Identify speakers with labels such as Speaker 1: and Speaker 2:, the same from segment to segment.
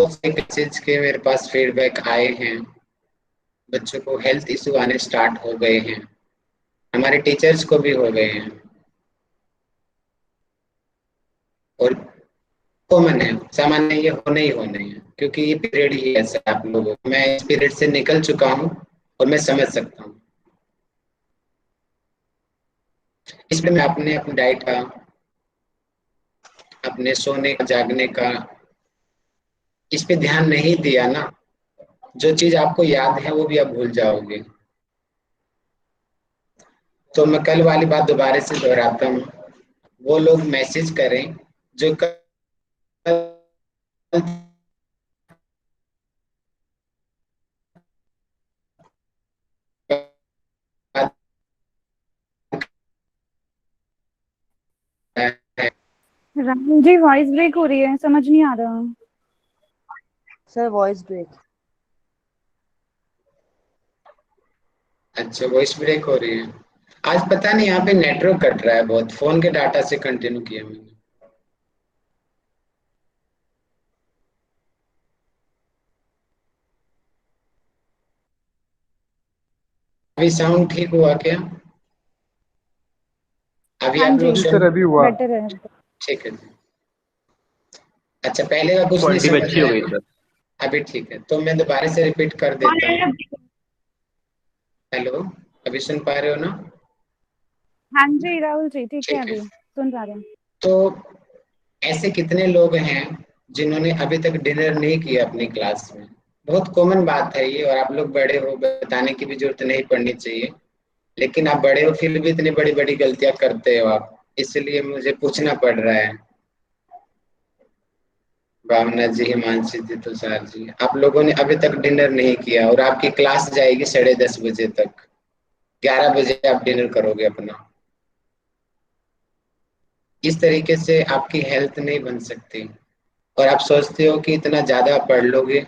Speaker 1: बहुत से मैसेज के मेरे पास फीडबैक आए हैं। बच्चों को हेल्थ इशू आने स्टार्ट हो गए हैं, हमारे टीचर्स को भी हो गए हैं। और कॉमन है, सामान्य, ये होने ही होने हैं, क्योंकि ये पीरियड ही ऐसा है आप लोगों को। मैं इस पीरियड से निकल चुका हूँ और मैं समझ सकता हूँ। इसलिए मैं अपने अपनी डाइट का, अपने सोने का, जागने का, इस पे ध्यान नहीं दिया ना। जो चीज आपको याद है वो भी आप भूल जाओगे। तो मैं कल वाली बात दोबारा से दोहराता हूँ। वो लोग मैसेज करें जो कल है।
Speaker 2: राहुल जी, वॉइस ब्रेक हो रही है, समझ नहीं आ रहा।
Speaker 3: Sir voice break.
Speaker 1: अच्छा, वॉइस ब्रेक हो रही है। आज पता नहीं यहाँ पे नेटवर्क कट रहा है बहुत। फोन के डाटा से कंटिन्यू किया मैंने। अभी साउंड ठीक हुआ क्या? अभी
Speaker 2: हाँ
Speaker 1: आप
Speaker 2: जी,
Speaker 1: लोग
Speaker 4: जी
Speaker 1: सुन?
Speaker 4: सर, अभी हुआ।
Speaker 2: बेटर है।
Speaker 1: ठीक है। अच्छा, पहले का कुछ नहीं
Speaker 5: क्वालिटी भी
Speaker 1: समझ
Speaker 5: अच्छी हो
Speaker 1: आया
Speaker 5: गई
Speaker 1: ना?
Speaker 5: सर।
Speaker 1: अभी ठीक है, तो मैं दोबारा से रिपीट कर देता हूँ। हेलो, अभी सुन पा रहे हो ना?
Speaker 2: हाँ जी राहुल जी, ठीक है,
Speaker 1: ठीक है।
Speaker 2: अभी सुन पा रहे हैं।
Speaker 1: तो ऐसे कितने लोग हैं जिन्होंने अभी तक डिनर नहीं किया अपनी क्लास में? बहुत कॉमन बात है ये, और आप लोग बड़े हो, बताने की भी जरूरत नहीं पड़नी चाहिए। लेकिन आप बड़े हो फिर भी इतनी बड़ी बड़ी गलतियां करते हो आप, इसलिए मुझे पूछना पड़ रहा है। भावना जी, हिमांशी जी, तुषार जी, आप लोगों ने अभी तक डिनर नहीं किया और आपकी क्लास जाएगी 10:30 बजे तक। 11 बजे आप डिनर करोगे अपना। इस तरीके से आपकी हेल्थ नहीं बन सकती। और आप सोचते हो कि इतना ज्यादा पढ़ लोगे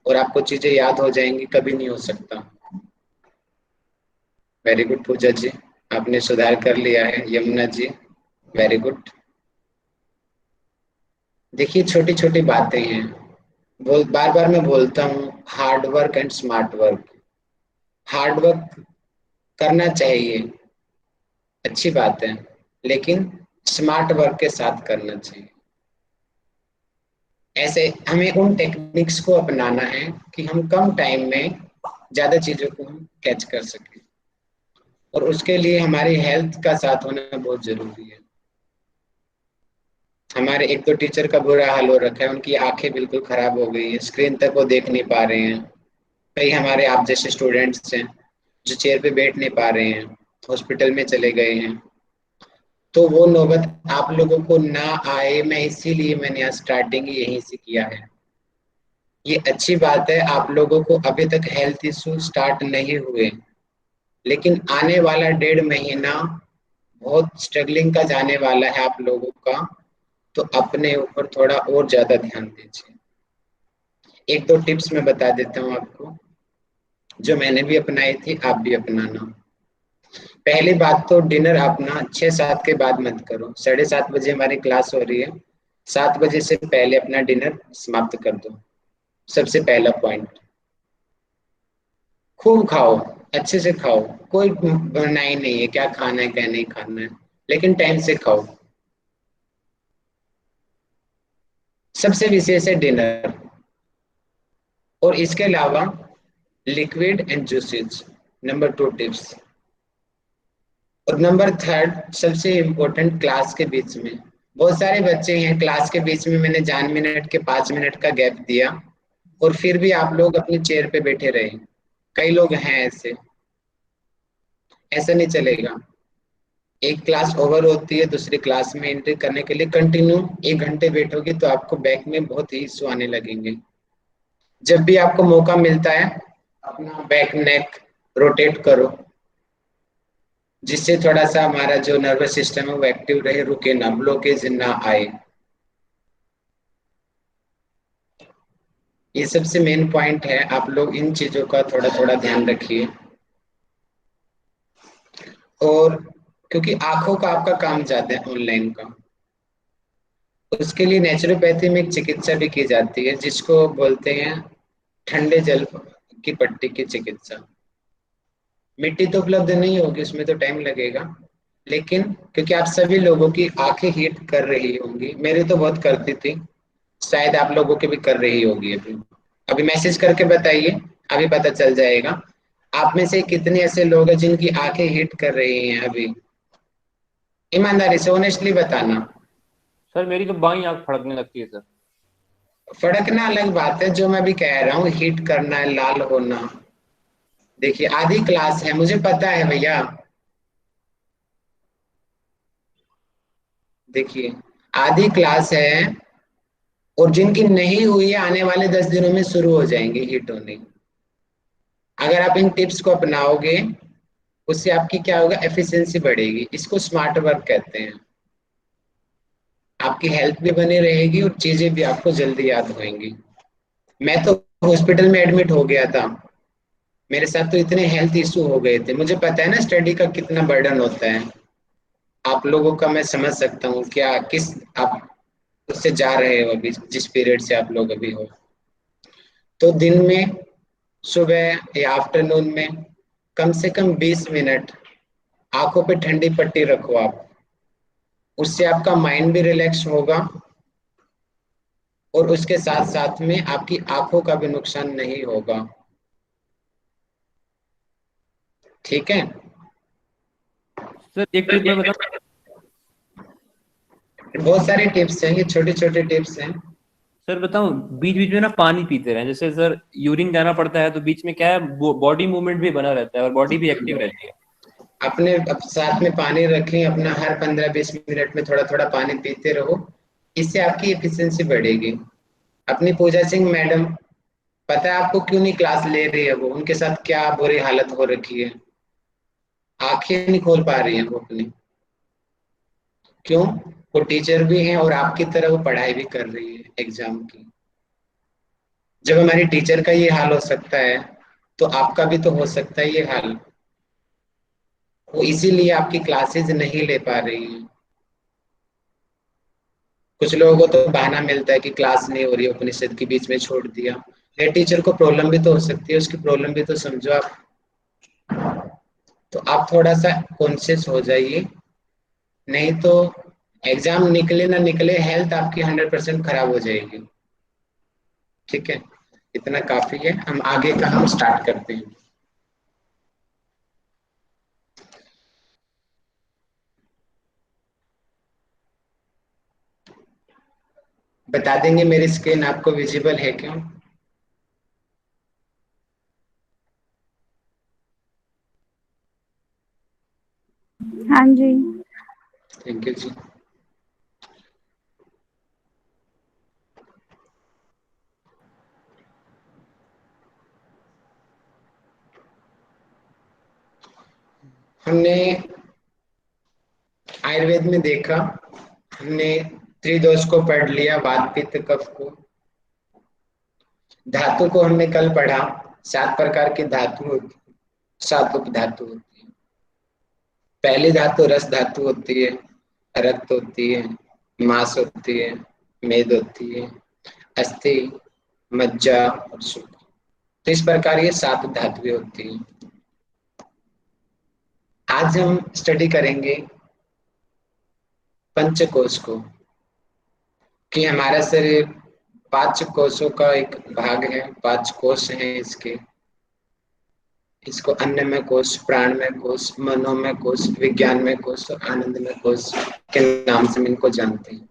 Speaker 1: और आपको चीजें याद हो जाएंगी, कभी नहीं हो सकता। वेरी गुड पूजा जी, आपने सुधार कर लिया है। Yamuna ji, very good. देखिए, छोटी छोटी बातें हैं। बार बार मैं बोलता हूँ, hard work and smart work. Hard work करना चाहिए, अच्छी बात है, लेकिन स्मार्ट वर्क के साथ करना चाहिए। ऐसे हमें उन टेक्निक्स को अपनाना है कि हम कम टाइम में ज्यादा चीजों को हम कैच कर सकें। और उसके लिए हमारी हेल्थ का साथ होना बहुत जरूरी है। हमारे एक दो टीचर का बुरा हाल हो रखा है, उनकी आंखें बिल्कुल खराब हो गई है, स्क्रीन तक वो देख नहीं पा रहे हैं। कई हमारे आप जैसे स्टूडेंट्स हैं जो चेयर पे बैठ नहीं पा रहे हैं, हॉस्पिटल में चले गए हैं। तो वो नौबत आप लोगों को ना आए, मैं इसीलिए मैंने आज स्टार्टिंग यहीं से किया है। ये अच्छी बात है, आप लोगों को अभी तक हेल्थ इशू स्टार्ट नहीं हुए, लेकिन आने वाला 1.5 महीना बहुत स्ट्रगलिंग का जाने वाला है आप लोगों का। तो अपने ऊपर थोड़ा और ज्यादा ध्यान दीजिए। एक दो टिप्स मैं बता देता हूँ आपको, जो मैंने भी अपनाई थी, आप भी अपनाना। पहली बात तो डिनर अपना 6-7 के बाद मत करो। 7:30 बजे हमारी क्लास हो रही है, 7 बजे से पहले अपना डिनर समाप्त कर दो। सबसे पहला पॉइंट। खूब खाओ, अच्छे से खाओ। कोई मनाही नहीं है क्या खाना है क्या नहीं खाना है, लेकिन टाइम से खाओ। सबसे विशेष है डिनर। और इसके अलावा liquid and juices, number 2 tips. और नंबर 3 सबसे इम्पोर्टेंट, क्लास के बीच में। बहुत सारे बच्चे हैं, क्लास के बीच में मैंने जान मिनट के 5 मिनट का गैप दिया और फिर भी आप लोग अपनी चेयर पे बैठे रहे। कई लोग हैं ऐसे, ऐसा नहीं चलेगा। एक क्लास ओवर होती है, दूसरी क्लास में एंट्री करने के लिए कंटिन्यू 1 घंटे बैठोगे तो आपको बैक में बहुत ही इश्यू आने लगेंगे। जब भी आपको मौका मिलता है, अपना बैक नेक रोटेट करो, जिससे थोड़ा सा हमारा जो नर्वस सिस्टम है वो एक्टिव रहे, रुके ना, ब्लॉकेज ना आए। ये सबसे मेन पॉइंट है, आप लोग इन चीजों का थोड़ा थोड़ा ध्यान रखिए। और क्योंकि आंखों का आपका काम ज्यादा है ऑनलाइन का, उसके लिए नेचुरोपैथी में एक चिकित्सा भी की जाती है जिसको बोलते हैं ठंडे जल की पट्टी की चिकित्सा। मिट्टी तो उपलब्ध नहीं होगी, उसमें तो टाइम लगेगा, लेकिन क्योंकि आप सभी लोगों की आंखें हीट कर रही होंगी, मेरी तो बहुत करती थी, शायद आप लोगों की भी कर रही होगी। अभी अभी मैसेज करके बताइए, अभी पता चल जाएगा। आप में से कितने ऐसे लोग हैं जिनकी आंखें हीट कर रही हैं अभी? ईमानदारी से ऑनेस्टली बताना।
Speaker 4: सर मेरी तो बाईं आंख फड़कने लगती है सर।
Speaker 1: फड़कना अलग बात है, जो मैं भी कह रहा हूँ हीट करना है, लाल होना। देखिए आधी क्लास है, मुझे पता है भैया। देखिए आधी क्लास है, और जिनकी नहीं हुई है आने वाले 10 दिनों में शुरू हो जाएंगे हिट होने। अगर आप इन टिप्स को अपनाओगे, उससे आपकी क्या होगा, एफिशिएंसी बढ़ेगी। इसको स्मार्ट वर्क कहते हैं। आपकी हेल्थ भी बनी रहेगी और चीजें भी आपको जल्दी याद होंगी। मैं तो हॉस्पिटल में एडमिट हो गया था, मेरे साथ तो इतने हेल्थ इशू हो गए थे। मुझे पता है ना स्टडी का कितना बर्डन होता है। आप लोगों का मैं समझ सकता हूँ क्या, किस आप उससे जा रहे हो अभी, जिस पीरियड से आप लोग अभी हो। तो दिन में, सुबह या आफ्टरनून में कम से कम 20 मिनट आंखों पे ठंडी पट्टी रखो आप। उससे आपका माइंड भी रिलैक्स होगा, और उसके साथ साथ में आपकी आंखों का भी नुकसान नहीं होगा। ठीक है।
Speaker 4: सर एक टिप मैं बताऊं।
Speaker 1: बहुत सारी टिप्स हैं, ये छोटे छोटे टिप्स हैं।
Speaker 4: सर बताऊं, बीच बीच में ना पानी पीते रहें। जैसे सर यूरिन जाना पड़ता है तो बीच में क्या है, बॉडी मूवमेंट भी बना रहता है और बॉडी भी एक्टिव रहती है।
Speaker 1: अपने साथ में पानी रखें अपना, हर 15-20 मिनट में थोड़ा थोड़ा पानी पीते रहो। इससे आपकी एफिशिएंसी बढ़ेगी। अपनी पूजा सिंह मैडम, पता है आपको क्यों नहीं क्लास ले रही है? वो उनके साथ क्या बुरी हालत हो रखी है, आंखें नहीं खोल पा रही है वो अपनी। क्यों? वो टीचर भी हैं और आपकी तरह वो पढ़ाई भी कर रही है एग्जाम की। जब हमारी टीचर का ये हाल हो सकता है, तो आपका भी तो हो सकता है ये हाल। वो इसीलिए आपकी क्लासेस नहीं ले पा रही है। कुछ लोगों को तो बहाना मिलता है कि क्लास नहीं हो रही, उपनिषद के बीच में छोड़ दिया। ये टीचर को प्रॉब्लम भी तो हो सकती है, उसकी प्रॉब्लम भी तो समझो आप। तो आप थोड़ा सा कॉन्शियस हो जाइए, नहीं तो एग्जाम निकले ना निकले, हेल्थ आपकी 100% खराब हो जाएगी। ठीक है, इतना काफी है, हम आगे का हम स्टार्ट करते हैं। बता देंगे मेरी स्क्रीन आपको विजिबल है क्यों?
Speaker 2: हाँ जी।
Speaker 1: थैंक यू जी। हमने आयुर्वेद में देखा, हमने त्रिदोष को पढ़ लिया, वात पित्त कफ को। धातु को हमने कल पढ़ा, 7 प्रकार की धातु होती, 7 उपधातु होती है। पहली धातु रस धातु होती है, रक्त होती है, मांस होती है, मेद होती है, अस्थि, मज्जा और शुक्र। तो इस प्रकार ये 7 धातुएं होती हैं। आज हम स्टडी करेंगे पंचकोश को, कि हमारा शरीर 5 कोशों का एक भाग है, 5 कोश हैं इसके। इसको अन्नमय कोश, प्राणमय कोश, मनोमय कोश, विज्ञानमय कोश और आनंदमय कोश के नाम से हम इनको जानते हैं।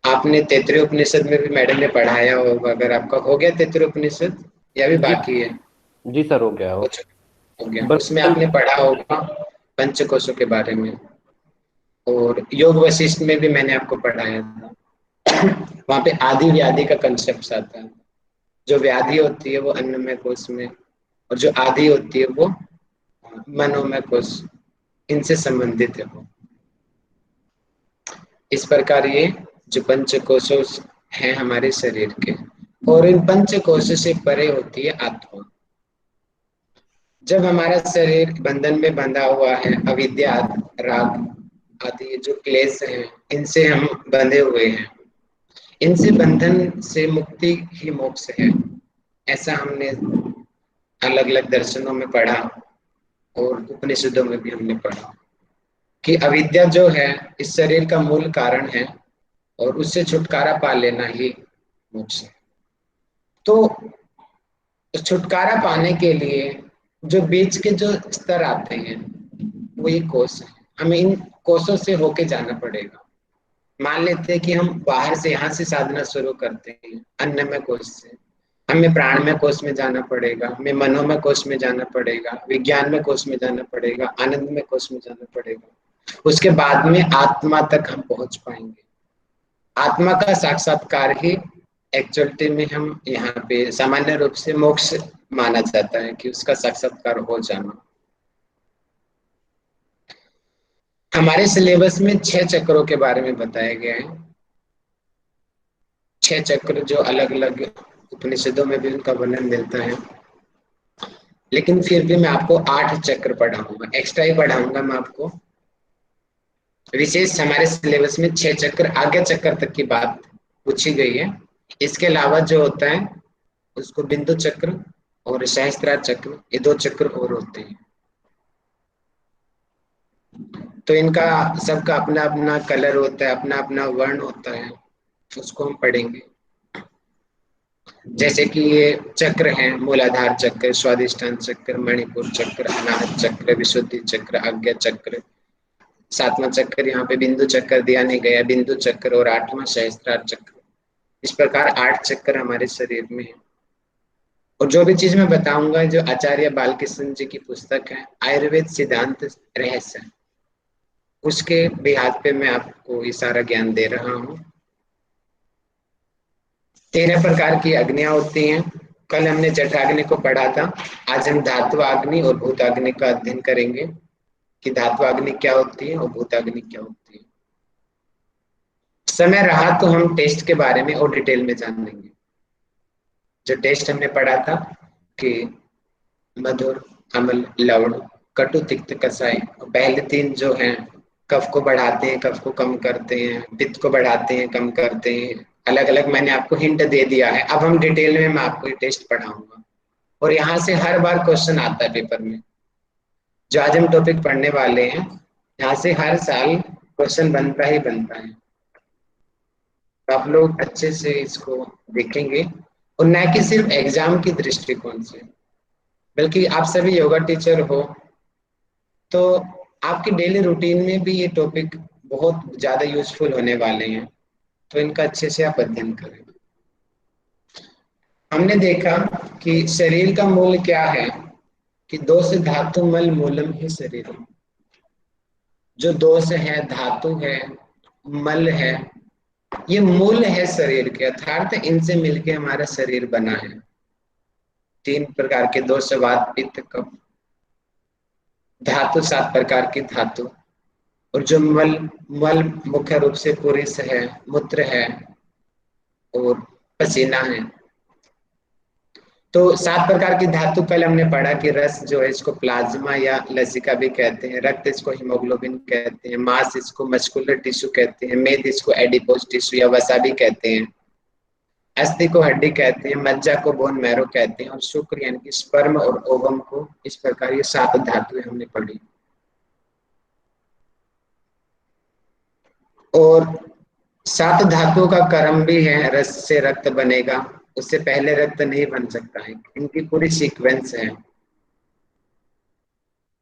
Speaker 1: आपने तैत्तिरीय उपनिषद में भी मैडम ने पढ़ाया होगा, अगर आपका हो गया तैत्तिरीय उपनिषद या भी
Speaker 4: जी।
Speaker 1: बाकी है?
Speaker 4: जी सर हो गया
Speaker 1: कुछ हो गया,
Speaker 4: बस
Speaker 1: उसमें
Speaker 4: कल।
Speaker 1: आपने पढ़ा होगा पंचकोशों के बारे में। और योग वशिष्ठ में भी मैंने आपको पढ़ाया था। वहां पे आदि व्याधि का कंसेप्ट आता है। जो व्याधि होती है वो अन्नमय कोश में, और जो आदि होती है वो मनोमय कोश, इनसे संबंधित है वो। इस प्रकार ये जो पंच कोशों हैं हमारे शरीर के, और इन पंच कोशों से परे होती है आत्मा। जब हमारा शरीर बंधन में बंधा हुआ है, अविद्या, राग, आदि जो क्लेश हैं, इनसे हम बंधे हुए हैं। इनसे बंधन से मुक्ति ही मोक्ष है, ऐसा हमने अलग अलग दर्शनों में पढ़ा और उपनिषदों में भी हमने पढ़ा कि अविद्या जो है इस शरीर का मूल कारण है और उससे छुटकारा पा लेना ही मोक्ष है। तो छुटकारा पाने के लिए जो बीच के जो स्तर आते हैं वो ये कोष है, हमें इन कोषों से होके जाना पड़ेगा। मान लेते हैं कि हम बाहर से यहाँ से साधना शुरू करते हैं अन्नमय कोष से, हमें प्राणमय कोष में जाना पड़ेगा, हमें मनोमय कोष में जाना पड़ेगा, विज्ञान में कोष में जाना पड़ेगा, आनंदमय कोष में जाना पड़ेगा। उसके बाद में आत्मा तक हम पहुंच पाएंगे। आत्मा का साक्षात्कार ही एक्चुअलिटी में हम यहाँ पे सामान्य रूप से मोक्ष माना जाता है कि उसका साक्षात्कार हो जाना। हमारे सिलेबस में 6 चक्रों के बारे में बताया गया है। 6 चक्र जो अलग अलग उपनिषदों में भी उनका वर्णन मिलता है, लेकिन फिर भी मैं आपको 8 चक्र पढ़ाऊंगा, एक्स्ट्रा ही पढ़ाऊंगा मैं आपको। विशेष हमारे सिलेबस में 6 चक्र, आगे चक्र तक की बात पूछी गई है। इसके अलावा जो होता है उसको बिंदु चक्र और सहस्त्रार चक्र, ये 2 चक्र और होते हैं। तो इनका सबका अपना अपना कलर होता है, अपना अपना वर्ण होता है, उसको हम पढ़ेंगे। जैसे कि ये चक्र हैं, मूलाधार चक्र, स्वादिष्ठान चक्र, मणिपुर चक्र, अनाहत चक्र, विशुद्धि चक्र, आज्ञा चक्र। 7वां चक्र यहाँ पे बिंदु चक्र दिया नहीं गया, बिंदु चक्र, और 8वां सहस्त्रार चक्र। इस प्रकार 8 चक्र हमारे शरीर में है। और जो भी चीज मैं बताऊंगा, जो आचार्य बालकृष्ण जी की पुस्तक है आयुर्वेद सिद्धांत रहस्य, उसके बिहार पे मैं आपको ये सारा ज्ञान दे रहा हूँ। 13 प्रकार की अग्नियां होती हैं। कल हमने जठराग्नि को पढ़ा था, आज हम धात्वाग्नि और भूताग्नि का अध्ययन करेंगे कि धात्वाग्नि क्या होती है और भूताग्नि क्या होती है। समय रहा तो हम टेस्ट के बारे में और डिटेल में जान लेंगे। जो टेस्ट हमने पढ़ा था कि मधुर, अम्ल, लवण, कटु, तिक्त, कसाई, पहले 3 जो हैं कफ को बढ़ाते हैं, कफ को कम करते हैं, पित्त को बढ़ाते हैं, कम करते हैं। अलग अलग मैंने आपको हिंट दे दिया है। अब हम डिटेल में मैं आपको ये टेस्ट पढ़ाऊंगा और यहाँ से हर बार क्वेश्चन आता है पेपर में। जो आज हम टॉपिक पढ़ने वाले हैं, यहाँ से हर साल क्वेश्चन बनता ही बनता है। तो आप लोग अच्छे से इसको देखेंगे और न कि सिर्फ एग्जाम की दृष्टिकोण से, बल्कि आप सभी योगा टीचर हो तो आपके डेली रूटीन में भी ये टॉपिक बहुत ज्यादा यूजफुल होने वाले हैं। तो इनका अच्छे से आप अध्ययन करें। हमने देखा कि शरीर का मूल क्या है कि दोष धातु मल मूलम ही शरीर। जो दोष है, धातु है, मल है, ये मूल है शरीर के, अर्थात इनसे मिलके हमारा शरीर बना है। 3 प्रकार के दोष, वात, पित्त, कफ। धातु 7 प्रकार की धातु। और जो मल, मल मुख्य रूप से पुरुष है, मूत्र है और पसीना है। तो 7 प्रकार की धातु कल हमने पढ़ा कि रस जो है इसको प्लाज्मा या लसिका भी कहते हैं, रक्त इसको हीमोग्लोबिन कहते हैं, मांस इसको मस्कुलर टिश्यू कहते हैं, मेद इसको एडिपोज टिश्यू या वसा भी कहते हैं, अस्थि को हड्डी कहते हैं, मज्जा को बोन मैरो कहते हैं, और शुक्र यानी कि स्पर्म और ओवम को। इस प्रकार ये 7 धातुएं हमने पढ़ी। और 7 धातुओं का क्रम भी है, रस से रक्त बनेगा, उससे पहले रक्त नहीं बन सकता है, इनकी पूरी सीक्वेंस है।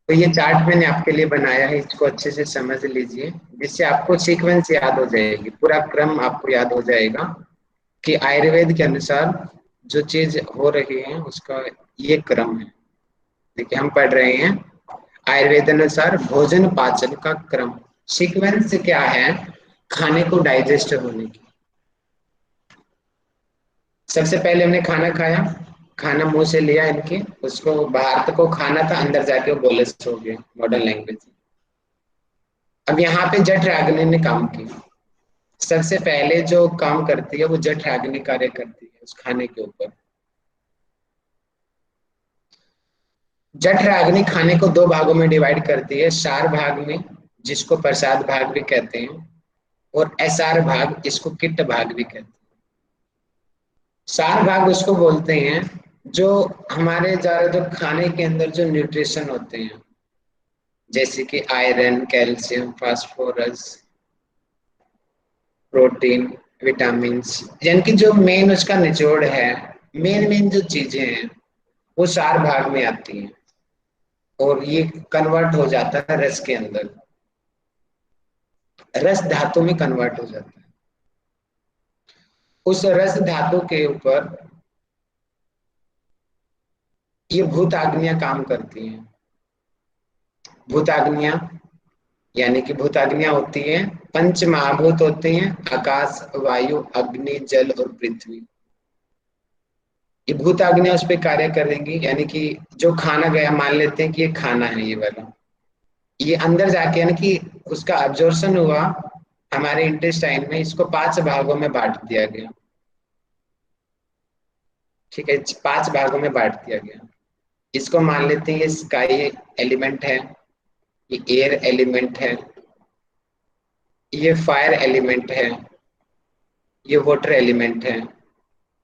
Speaker 1: तो ये चार्ट मैंने आपके लिए बनाया है, इसको अच्छे से समझ लीजिए, जिससे आपको सीक्वेंस याद हो जाएगी, पूरा क्रम आपको याद हो जाएगा कि आयुर्वेद के अनुसार जो चीज हो रही है उसका ये क्रम है। देखिए हम पढ़ रहे हैं आयुर्वेद अनुसार भोजन पाचन का क्रम। सीक्वेंस क्या है? खाने को डाइजेस्ट होने की। सबसे पहले हमने खाना खाया, खाना मुंह से लिया इनके, उसको बाहर तक को खाना था, अंदर जाके वो बोलस हो गया मॉडर्न लैंग्वेज। अब यहाँ पे जठराग्नि ने काम किया। सबसे पहले जो काम करती है वो जठराग्नि कार्य करती है उस खाने के ऊपर। जठराग्नि खाने को 2 भागों में डिवाइड करती है। सार भाग में जिसको प्रसाद भाग भी कहते हैं, और एसार भाग, इसको किट भाग भी कहते हैं। सार भाग उसको बोलते हैं जो हमारे ज्यादा जो खाने के अंदर जो न्यूट्रिशन होते हैं, जैसे कि iron, calcium, phosphorus, protein, vitamins, यानी कि जो मेन उसका निचोड़ है, मेन मेन जो चीजें हैं वो सार भाग में आती हैं, और ये कन्वर्ट हो जाता है रस के अंदर, रस धातु में कन्वर्ट हो जाता है। उस रस धातु के ऊपर ये भूताग्नियां काम करती हैं। भूताग्नियां यानी कि भूताग्नियां होती हैं, पंच महाभूत होते हैं, आकाश, वायु, अग्नि, जल और पृथ्वी। ये भूताग्नियां उस पर कार्य करेंगी, यानी कि जो खाना गया, मान लेते हैं कि ये खाना है, ये वाला, ये अंदर जाके यानी कि उसका अब्जॉर्प्शन हुआ हमारे इंटेस्टाइन में, इसको 5 भागों में बांट दिया गया। ठीक है, 5 भागों में बांट दिया गया। इसको मान लेते हैं ये स्काई एलिमेंट है, ये एयर एलिमेंट है, ये फायर एलिमेंट है, ये वाटर एलिमेंट है,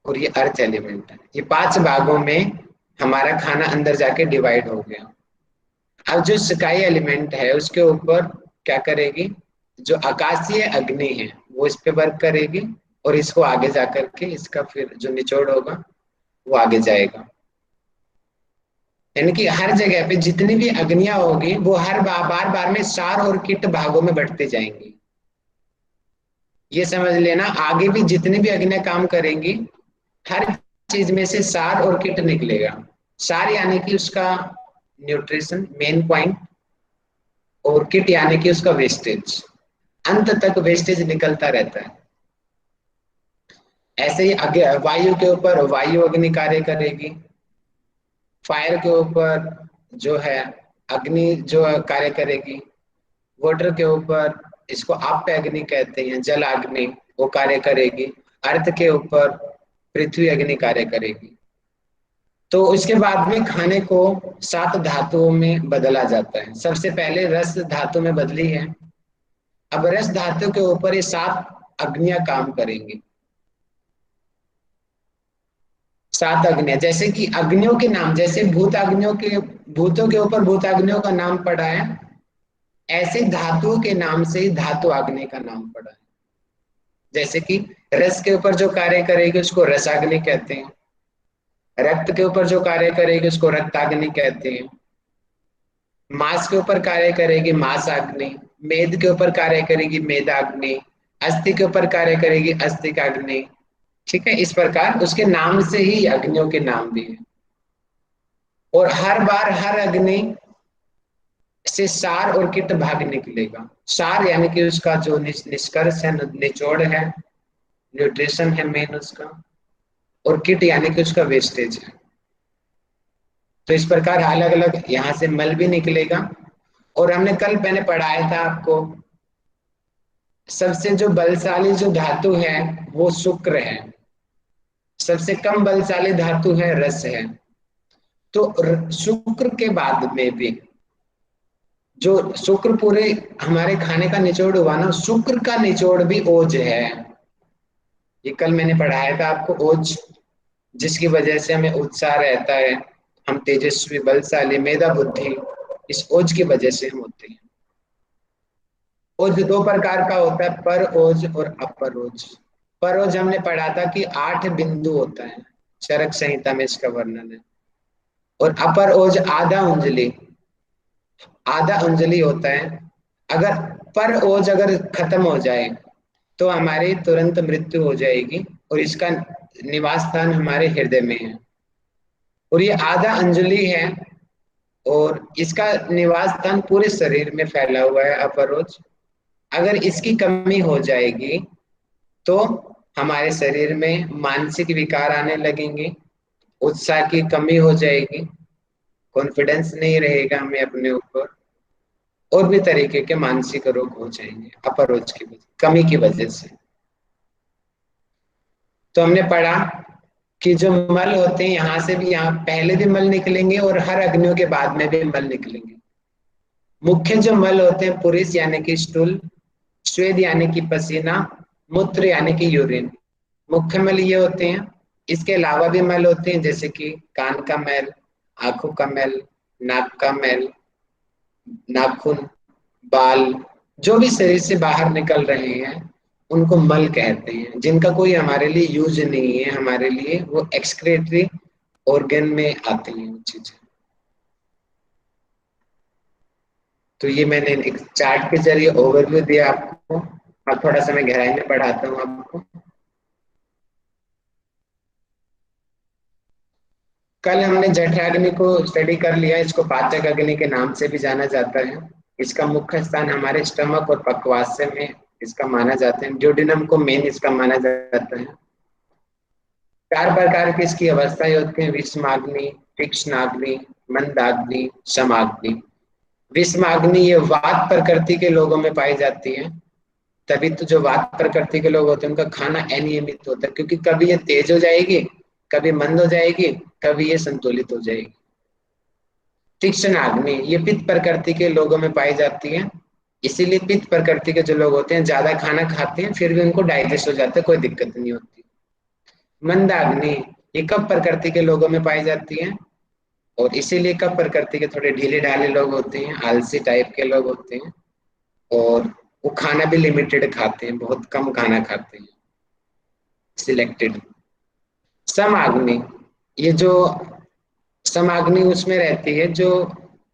Speaker 1: और ये अर्थ एलिमेंट है। ये 5 भागों में हमारा खाना अंदर जाके डिवाइड हो गया। अब जो स्काई एलिमेंट है उसके ऊपर क्या करेगी, जो आकाशीय अग्नि है वो इस पे वर्क करेगी, और इसको आगे जाकर के इसका फिर जो निचोड़ होगा वो आगे जाएगा। यानी कि हर जगह पे जितनी भी अग्नियां होगी वो हर बार बार में सार और किट भागों में बढ़ते जाएंगी। ये समझ लेना, आगे भी जितनी भी अग्नियां काम करेंगी, हर चीज में से सार और किट निकलेगा। सार यानी कि उसका न्यूट्रिशन मेन पॉइंट, और किट यानी कि उसका वेस्टेज, अंत तक वेस्टेज निकलता रहता है। ऐसे ही आगे वायु के ऊपर वायु अग्नि कार्य करेगी, फायर के ऊपर जो है अग्नि जो कार्य करेगी, वाटर के ऊपर इसको आप्य अग्नि कहते हैं, जल अग्नि, वो कार्य करेगी। अर्थ के ऊपर पृथ्वी अग्नि कार्य करेगी। तो उसके बाद में खाने को 7 धातुओं में बदला जाता है। सबसे पहले रस धातु में बदली है। अब रस धातु के ऊपर ये 7 अग्नियां काम करेंगी। 7 अग्नियां, जैसे कि अग्नियों के नाम, जैसे भूताग्नियों के, भूतों के ऊपर भूताग्नियों का नाम पड़ा है, ऐसे धातुओं के नाम से ही धातु अग्नि का नाम पड़ा है। जैसे कि रस के ऊपर जो कार्य करेगी उसको रसाग्नि कहते हैं, रक्त के ऊपर जो कार्य करेगी उसको रक्ताग्नि कहते हैं, मांस के ऊपर कार्य करेगी मांसाग्नि, मेद के ऊपर कार्य करेगी मेदाग्नि, अस्थि के ऊपर कार्य करेगी अस्तिकाग्नि। ठीक है, इस प्रकार उसके नाम से ही अग्नियों के नाम भी है। और हर बार हर अग्नि से सार और किट भाग निकलेगा। सार यानी कि उसका जो निष्कर्ष है, निचोड़ है, न्यूट्रिशन है मेन उसका, और किट यानी कि उसका वेस्टेज है। तो इस प्रकार अलग अलग यहाँ से मल भी निकलेगा। और हमने कल मैंने पढ़ाया था आपको, सबसे जो बलशाली जो धातु है वो शुक्र है, सबसे कम बलशाली धातु है रस है। तो शुक्र के बाद में भी जो शुक्र पूरे हमारे खाने का निचोड़ हुआ ना, शुक्र का निचोड़ भी ओज है। ये कल मैंने पढ़ाया था आपको, ओज, जिसकी वजह से हमें उत्साह रहता है, हम तेजस्वी, बलशाली, मेधा बुद्धि, इस ओज की वजह से हम होते हैं। ओज 2 प्रकार का होता है, पर ओज और अपर ओज। पर ओज हमने पढ़ा था कि 8 बिंदु होता है, चरक संहिता में इसका वर्णन है। और अपर ओज आधा अंजलि होता है। अगर पर ओज अगर खत्म हो जाए तो हमारी तुरंत मृत्यु हो जाएगी, और इसका निवास स्थान हमारे हृदय में है। और ये आधा अंजलि है, और इसका निवास स्थान पूरे शरीर में फैला हुआ है अपरोज। अगर इसकी कमी हो जाएगी तो हमारे शरीर में मानसिक विकार आने लगेंगे, उत्साह की कमी हो जाएगी, कॉन्फिडेंस नहीं रहेगा हमें अपने ऊपर, और भी तरीके के मानसिक रोग हो जाएंगे अपरोज की कमी की वजह से। तो हमने पढ़ा कि जो मल होते हैं यहाँ से भी, यहाँ पहले भी मल निकलेंगे और हर अग्नियों के बाद में भी मल निकलेंगे। मुख्य जो मल होते हैं पुरुष यानी कि स्टूल, स्वेद यानी कि पसीना, मूत्र यानी कि यूरिन, मुख्य मल ये होते हैं। इसके अलावा भी मल होते हैं जैसे कि कान का मैल, आंखों का मैल, नाक का मैल, नाखून, बाल, जो भी शरीर से बाहर निकल रहे हैं उनको मल कहते हैं, जिनका कोई हमारे लिए यूज नहीं है, हमारे लिए वो एक्सक्रीटरी ऑर्गन में आते हैं वो चीजें। तो ये मैंने एक चार्ट के जरिए ओवरव्यू दिया आपको। अब थोड़ा सा मैं गहराई में पढ़ाता हूँ आपको। कल हमने जठराग्नि को स्टडी कर लिया। इसको पाचक अग्नि के नाम से भी जाना जाता है। इसका मुख्य स्थान हमारे स्टमक और पक्वाशय में इसका माना जाता है। ड्यूडेनम को मेन इसका माना जाता है। 4 प्रकार की इसकी अवस्थाएं होती हैं: विषमाग्नि, तीक्ष्णाग्नि, मंदाग्नि, समाग्नि। विषमाग्नि ये वात प्रकृति के लोगों में पाई जाती है। तभी तो जो वात प्रकृति के लोग होते हैं उनका खाना अनियमित होता है, क्योंकि कभी ये तेज हो जाएगी, कभी मंद हो जाएगी, कभी ये संतुलित हो जाएगी। तीक्ष्ण अग्नि ये पित्त प्रकृति के लोगों में पाई जाती है। इसीलिए पित्त प्रकृति के जो लोग होते हैं ज्यादा खाना खाते हैं फिर भी उनको डाइजेस्ट हो जाता है, कोई दिक्कत नहीं होती। मंदाग्नि ये कफ प्रकृति के लोगों में पाई जाती है, और इसीलिए कफ प्रकृति के थोड़े ढीले ढाले लोग होते हैं, आलसी टाइप के लोग होते हैं, और वो खाना भी लिमिटेड खाते हैं, बहुत कम खाना खाते हैं, सिलेक्टेड। समाग्नि ये जो समाग्नि उसमें रहती है जो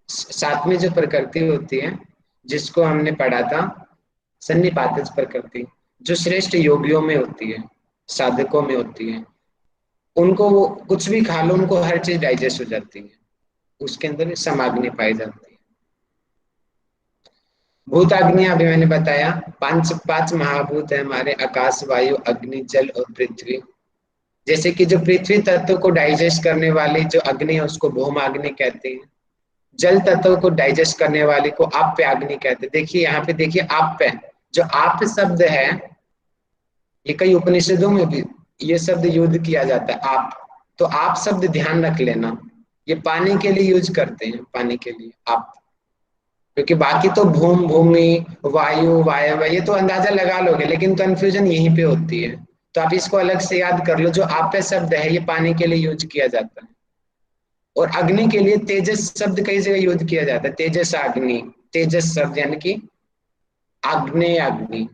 Speaker 1: साथ में जो प्रकृति होती है जिसको हमने पढ़ा था सन्निपातज प्रकृति, जो श्रेष्ठ योगियों में होती है, साधकों में होती है। उनको वो कुछ भी खा लो उनको हर चीज डाइजेस्ट हो जाती है, उसके अंदर समाग्नि पाई जाती है। भूताग्नि अभी मैंने बताया, पांच पांच महाभूत है हमारे: आकाश, वायु, अग्नि, जल और पृथ्वी। जैसे कि जो पृथ्वी तत्व को डाइजेस्ट करने वाली जो अग्नि है उसको भौमाग्नि कहते हैं। जल तत्व को डाइजेस्ट करने वाली को आप्य अग्नि कहते हैं। देखिए यहाँ पे देखिए आप्य, जो आप शब्द है ये कई उपनिषदों में भी ये शब्द यूज किया जाता है, आप। तो आप शब्द ध्यान रख लेना, ये पानी के लिए यूज करते हैं, पानी के लिए आप। क्योंकि बाकी तो भूम, भूमि, वायु, वायव ये तो अंदाजा लगा लोगे, लेकिन कंफ्यूजन यहीं पे होती है। तो आप इसको अलग से याद कर लो, जो आप्य शब्द है ये पानी के लिए यूज किया जाता है। और अग्नि के लिए तेजस शब्द कई जगह यूज किया जाता है, तेजस अग्नि, तेजस शब्द यानी कि आग्नेय अग्नि,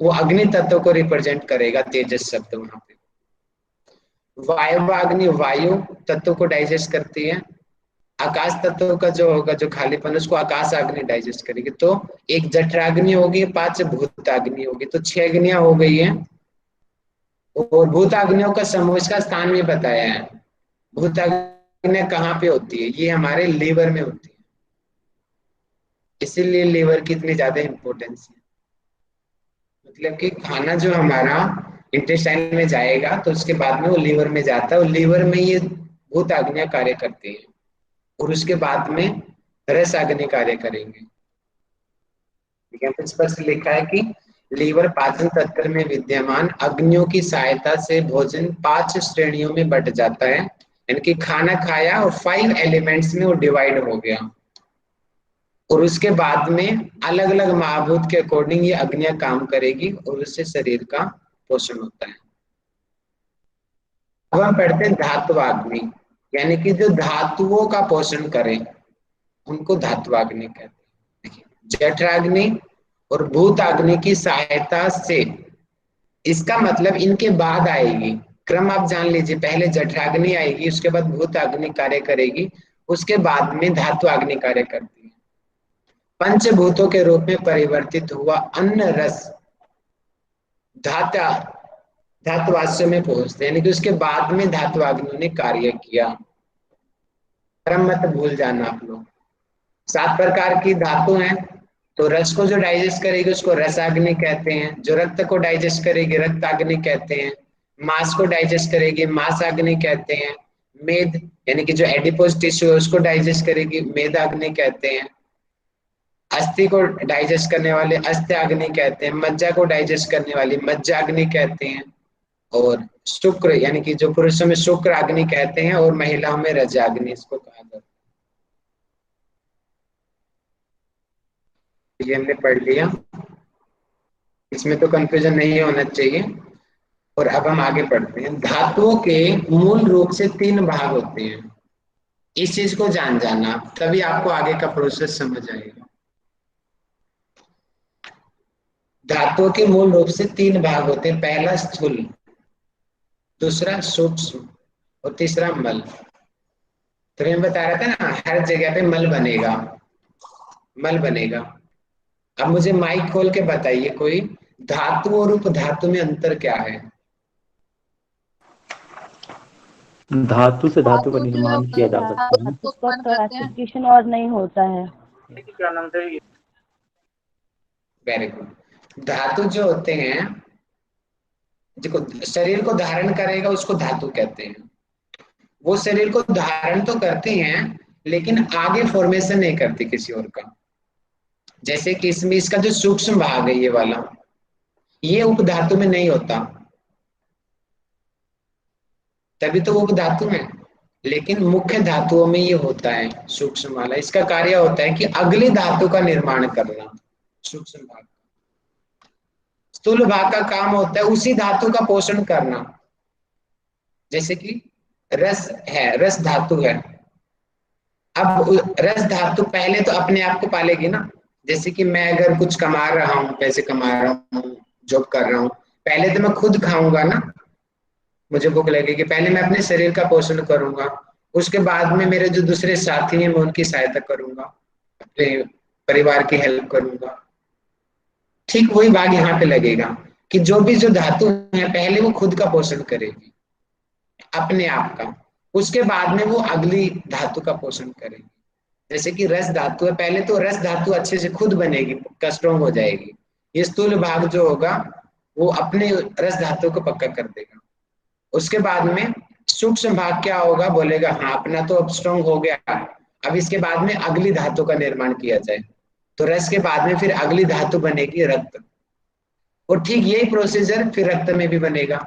Speaker 1: वो अग्नि तत्व को रिप्रेजेंट करेगा तेजस शब्द वहां पे। वायु अग्नि वायु तत्व को डाइजेस्ट करती है। आकाश तत्व का जो होगा जो खालीपन उसको आकाश अग्नि डाइजेस्ट करेगी। तो एक जठराग्नि होगी, 5 भूताग्नि होगी, तो 6 अग्नियां हो गई है। और भूताग्नियों का समूह, इसका स्थान भी बताया है। भूताग्नि कहाँ पे होती है? ये हमारे लीवर में होती है, इसीलिए लीवर की इतनी ज्यादा इंपॉर्टेंस है। मतलब कि खाना जो हमारा इंटेस्टाइन में जाएगा तो उसके बाद में वो लीवर में जाता है, और लीवर में ये भूताग्नियां कार्य करती है, और उसके बाद में रस अग्नि कार्य करेंगे। ठीक है, तो स्पष्ट लिखा है कि लीवर पाचन तंत्र में विद्यमान अग्नियों की सहायता से भोजन 5 श्रेणियों में बट जाता है। यानी कि खाना खाया और 5 एलिमेंट्स में वो डिवाइड हो गया, और उसके बाद में अलग अलग महाभूत के अकॉर्डिंग ये अग्नियां काम करेगी और उससे शरीर का पोषण होता है। अब हम पढ़ते हैं धात्वाग्नि, यानी कि जो धातुओं का पोषण करें उनको धात्वाग्नि कहते हैं। देखिए, जठराग्नि और भूताग्नि की सहायता से, इसका मतलब इनके बाद आएगी, क्रम आप जान लीजिए, पहले जठराग्नि आएगी, उसके बाद भूताग्नि कार्य करेगी, उसके बाद में धात्वाग्नि कार्य करती है। पंचभूतों के रूप में परिवर्तित हुआ अन्न रस धाता धातुवास्य में पहुंचते हैं, यानी कि उसके बाद में धात्वाग्नि ने कार्य किया। क्रम मत भूल जाना आप लोग। 7 प्रकार की धातु हैं, तो रस को जो डाइजेस्ट करेगी उसको रसाग्नि कहते हैं, जो रक्त को डाइजेस्ट करेगी रक्ताग्नि कहते हैं, मांस को डाइजेस्ट करेगी मांसाग्नि कहते हैं, मेद यानी कि जो एडिपोज टिश्यू है उसको डाइजेस्ट करेगी मेदाग्नि कहते हैं, अस्थि को डाइजेस्ट करने वाले अस्त्याग्नि कहते हैं, मज्जा को डाइजेस्ट करने वाली मज्जाग्नि कहते हैं, और शुक्र यानी कि जो पुरुषों में शुक्र अग्नि कहते हैं, और महिलाओं में रजाग्नि इसको कहा जाता है। ये हमने पढ़ लिया, इसमें तो कंफ्यूजन नहीं होना चाहिए। और अब हम आगे बढ़ते हैं। धातुओं के मूल रूप से 3 भाग होते हैं। इस चीज को जान जाना, तभी आपको आगे का प्रोसेस समझ आएगा। धातुओं के मूल रूप से 3 भाग होते हैं। पहला स्थूल, दूसरा सूक्ष्म और तीसरा मल। तो मैं बता रहा था ना, हर जगह पे मल बनेगा, मल बनेगा। अब मुझे माइक खोल के बताइए कोई, धातु और उपधातु में अंतर क्या है?
Speaker 5: धातु से धातु का
Speaker 3: धातु जो है
Speaker 5: निर्माण किया जा सकता है।
Speaker 3: उसका क्लासिफिकेशन और नहीं होता है।
Speaker 1: Very good. धातु जो होते हैं, देखो शरीर को धारण करेगा उसको धातु कहते हैं। वो शरीर को धारण तो करती हैं लेकिन आगे फॉर्मेशन नहीं करती किसी और का। जैसे कि इसमें इसका जो सूक्ष्म भाग है ये वाला, ये उपधातु में नहीं होता, तभी तो वो उपधातु है। लेकिन मुख्य धातुओं में ये होता है सूक्ष्म वाला। इसका कार्य होता है कि अगली धातु का निर्माण करना। सूक्ष्म भाग, स्थूल भाग का काम होता है उसी धातु का पोषण करना। जैसे कि रस है, रस धातु है। अब रस धातु पहले तो अपने आप को पालेगी ना। जैसे कि मैं अगर कुछ कमा रहा हूँ, पैसे कमा रहा हूँ, जॉब कर रहा हूँ, पहले तो मैं खुद खाऊंगा ना, मुझे भूख लगेगी, पहले मैं अपने शरीर का पोषण करूंगा, उसके बाद में मेरे जो दूसरे साथी हैं मैं उनकी सहायता करूंगा, अपने परिवार की हेल्प करूंगा। ठीक वही भाग यहाँ पे लगेगा कि जो भी जो धातु है पहले वो खुद का पोषण करेगी अपने आप का, उसके बाद में वो अगली धातु का पोषण करेगी। जैसे कि रस धातु है, पहले तो रस धातु अच्छे से खुद बनेगी, स्ट्रॉन्ग हो जाएगी। ये स्थूल भाग जो होगा वो अपने रस धातु को पक्का कर देगा। उसके बाद में सूक्ष्म भाग क्या होगा, बोलेगा हाँ अपना तो अब स्ट्रॉन्ग हो गया, अब इसके बाद में अगली धातु का निर्माण किया जाए। तो रस के बाद में फिर अगली धातु बनेगी रक्त, और ठीक यही प्रोसीजर फिर रक्त में भी बनेगा।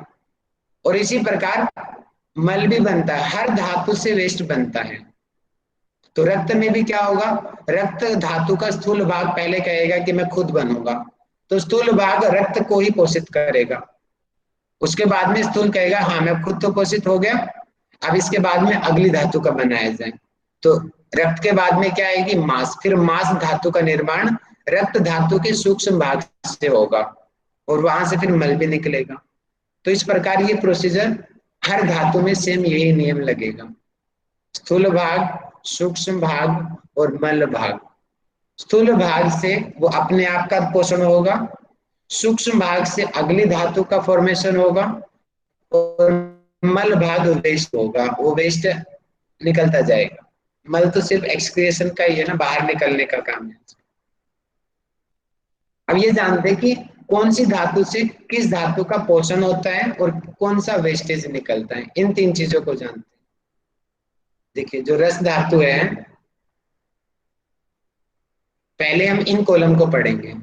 Speaker 1: और इसी प्रकार मल भी बनता है, हर धातु से वेस्ट बनता है। तो रक्त में भी क्या होगा, रक्त धातु का स्थूल भाग पहले कहेगा कि मैं खुद बनूंगा, तो स्थूल भाग रक्त को ही पोषित करेगा। उसके बाद में स्थूल कहेगा हाँ मैं खुद तो पोषित हो गया, अब इसके बाद में अगली धातु का बनाया जाए। तो रक्त के बाद में क्या आएगी, मांस। फिर मांस धातु का निर्माण रक्त धातु के सूक्ष्म भाग से होगा और वहां से फिर मल भी निकलेगा। तो इस प्रकार ये प्रोसीजर हर धातु में सेम यही नियम लगेगा। स्थूल भाग, सूक्ष्म भाग और मल भाग। स्थूल भाग से वो अपने आप का पोषण होगा, सूक्ष्म भाग से अगली धातु का फॉर्मेशन होगा, और मल भाग वेस्ट होगा, वो वेस्ट निकलता जाएगा। मल तो सिर्फ एक्सक्रिएशन का ही है ना, बाहर निकलने का काम है। अब ये जानते हैं कि कौन सी धातु से किस धातु का पोषण होता है और कौन सा वेस्टेज निकलता है, इन 3 चीजों को जानते हैं। देखिए जो रस धातु है, पहले हम इन कॉलम को पढ़ेंगे,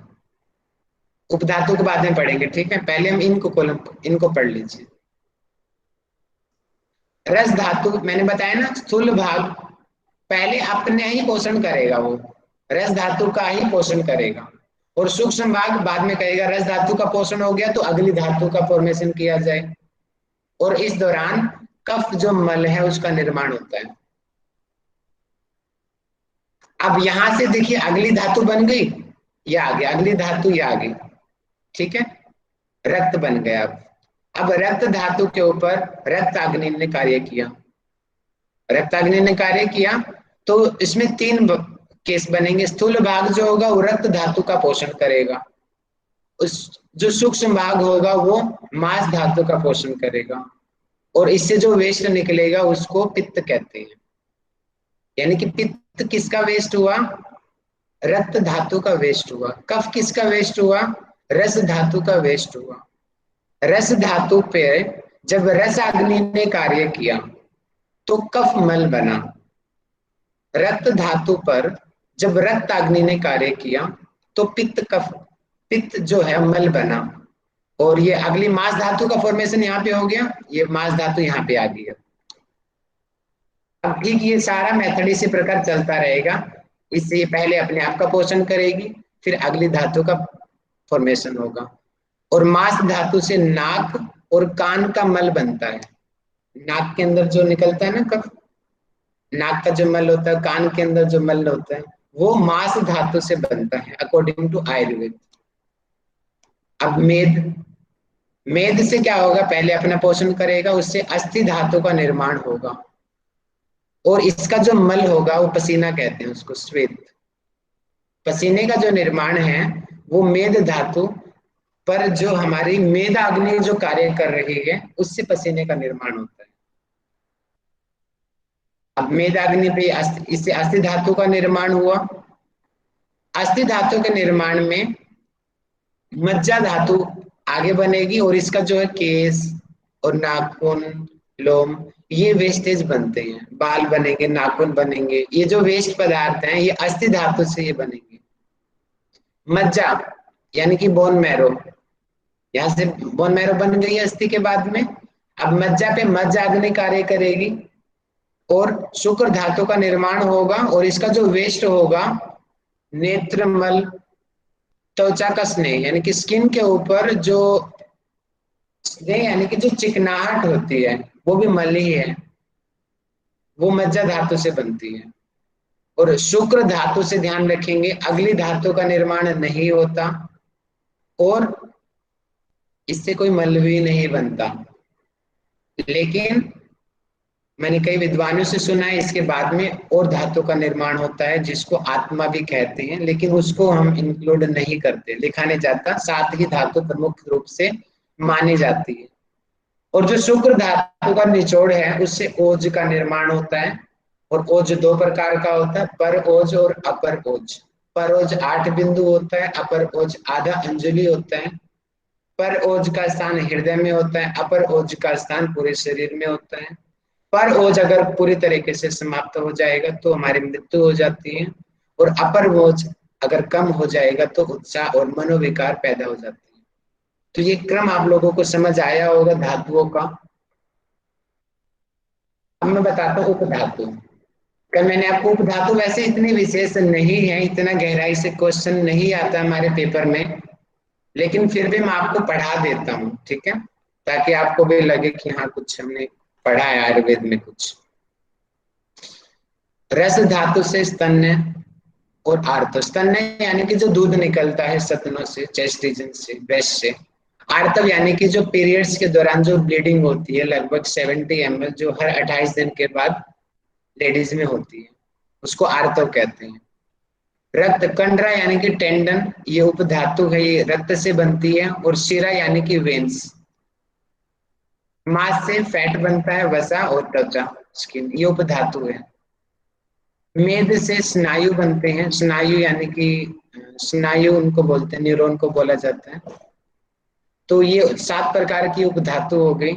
Speaker 1: उपधातु को बाद में पढ़ेंगे, ठीक है। पहले हम इनको कॉलम, इनको पढ़ लीजिए। रस धातु मैंने बताया ना, स्थूल भाग पहले अपने ही पोषण करेगा, वो रस धातु का ही पोषण करेगा, और सूक्ष्म भाग बाद में कहेगा रस धातु का पोषण हो गया तो अगली धातु का फॉर्मेशन किया जाए। और इस दौरान कफ जो मल है उसका निर्माण होता है। अब यहां से देखिए अगली धातु बन गई, ये आ गई अगली धातु, ये आ गई, ठीक है, रक्त बन गया। अब रक्त धातु के ऊपर रक्ताग्नि ने कार्य किया, रक्ताग्नि ने कार्य किया, तो इसमें 3 केस बनेंगे। स्थूल भाग जो होगा वो रक्त धातु का पोषण करेगा, उस जो सूक्ष्म भाग होगा वो मांस धातु का पोषण करेगा, और इससे जो वेस्ट निकलेगा उसको पित्त कहते हैं। यानी कि पित्त किसका वेस्ट हुआ, रक्त धातु का वेस्ट हुआ। कफ किसका वेस्ट हुआ, रस धातु का वेस्ट हुआ। रस धातु पे जब रस अग्नि ने कार्य किया तो कफ मल बना। रक्त धातु पर जब रक्त अग्नि ने कार्य किया तो पित्त कफ, पित्त जो है मल बना। और ये अगली मांस धातु का फॉर्मेशन यहाँ पे हो गया, ये मांस धातु यहाँ पे आ गई है। अब ठीक ये सारा मेथड इसी प्रकार चलता रहेगा। इससे ये पहले अपने आप का पोषण करेगी, फिर अगली धातु का फॉर्मेशन होगा। और मांस धातु से नाक और कान का मल बनता है। नाक के अंदर जो निकलता है ना कफ, नाक का जो मल होता है, कान के अंदर जो मल होता है, वो मांस धातु से बनता है अकॉर्डिंग टू आयुर्वेद। अब मेद, मेद से क्या होगा, पहले अपना पोषण करेगा, उससे अस्थि धातु का निर्माण होगा और इसका जो मल होगा वो पसीना कहते हैं उसको, श्वेत। पसीने का जो निर्माण है वो मेद धातु पर जो हमारी मेदाग्नि जो कार्य कर रही है उससे पसीने का निर्माण होता है। अब मेदाग्नि पे इससे अस्थि धातु का निर्माण हुआ। अस्थि धातु के निर्माण में मज्जा धातु आगे बनेगी और इसका जो है केस और नाखून, लोम, ये वेस्टेज बनते हैं। बाल बनेंगे, नाखून बनेंगे, ये जो वेस्ट पदार्थ हैं ये अस्थि धातु से ये बनेंगे। मज्जा यानी कि बोन मैरो, यहाँ से बोन मैरो बन गई अस्थि के बाद में। अब मज्जा पे मज्जा अग्नि कार्य करेगी और शुक्र धातु का निर्माण होगा और इसका जो वेस्ट होगा नेत्रमल, त्वचा का स्नेह यानी कि स्किन के ऊपर जो स्नेह यानी कि जो चिकनाहट होती है वो भी मल ही है, वो मज्जा धातु से बनती है। और शुक्र धातु से ध्यान रखेंगे अगली धातु का निर्माण नहीं होता और इससे कोई मल भी नहीं बनता। लेकिन मैंने कई विद्वानों से सुना है इसके बाद में और धातु का निर्माण होता है जिसको आत्मा भी कहते हैं, लेकिन उसको हम इंक्लूड नहीं करते, लिखा नहीं जाता। सात ही धातु प्रमुख रूप से मानी जाती है। और जो शुक्र धातु का निचोड़ है उससे ओज का निर्माण होता है। और ओज दो प्रकार का होता है, पर ओज और अपर ओज। पर ओज 8 बिंदु होता है, अपर ओज आधा अंजलि होता है। पर ओज का स्थान हृदय में होता है, अपर ओज का स्थान पूरे शरीर में होता है। पर ओज अगर पूरी तरीके से समाप्त हो जाएगा तो हमारी मृत्यु हो जाती है और अपर ओज अगर कम हो जाएगा तो उत्साह और मनोविकार पैदा हो जाती है। तो ये क्रम आप लोगों को समझ आया होगा धातुओं का। अब मैं बताता हूँ उपधातु। कल मैंने आपको उपधातु, वैसे इतनी विशेष नहीं है, इतना गहराई से क्वेश्चन नहीं आता हमारे पेपर में, लेकिन फिर भी मैं आपको पढ़ा देता हूँ, ठीक है, ताकि आपको भी लगे कि हाँ कुछ हमने पढ़ा है आयुर्वेद में कुछ। रस धातु से स्तन्य और आर्तव। स्तन्य यानी कि जो दूध निकलता है स्तनों से, चेस्ट रीजन से, ब्रेस्ट से। आर्तव यानी कि जो पीरियड्स के दौरान जो ब्लीडिंग होती है लगभग 70 ml जो हर 28 दिन के बाद लेडीज में होती है, उसको आर्तव कहते हैं। रक्त कंडरा यानी कि टेंडन, ये उपधातु है, ये रक्त से बनती है। और शिरा यानी कि वेन्स। मांस से फैट बनता है, वसा और त्वचा, स्किन, ये उपधातु है। मेद से स्नायु बनते हैं। स्नायु यानी कि स्नायु उनको बोलते हैं, न्यूरॉन को बोला जाता है। तो ये 7 प्रकार की उपधातु हो गई,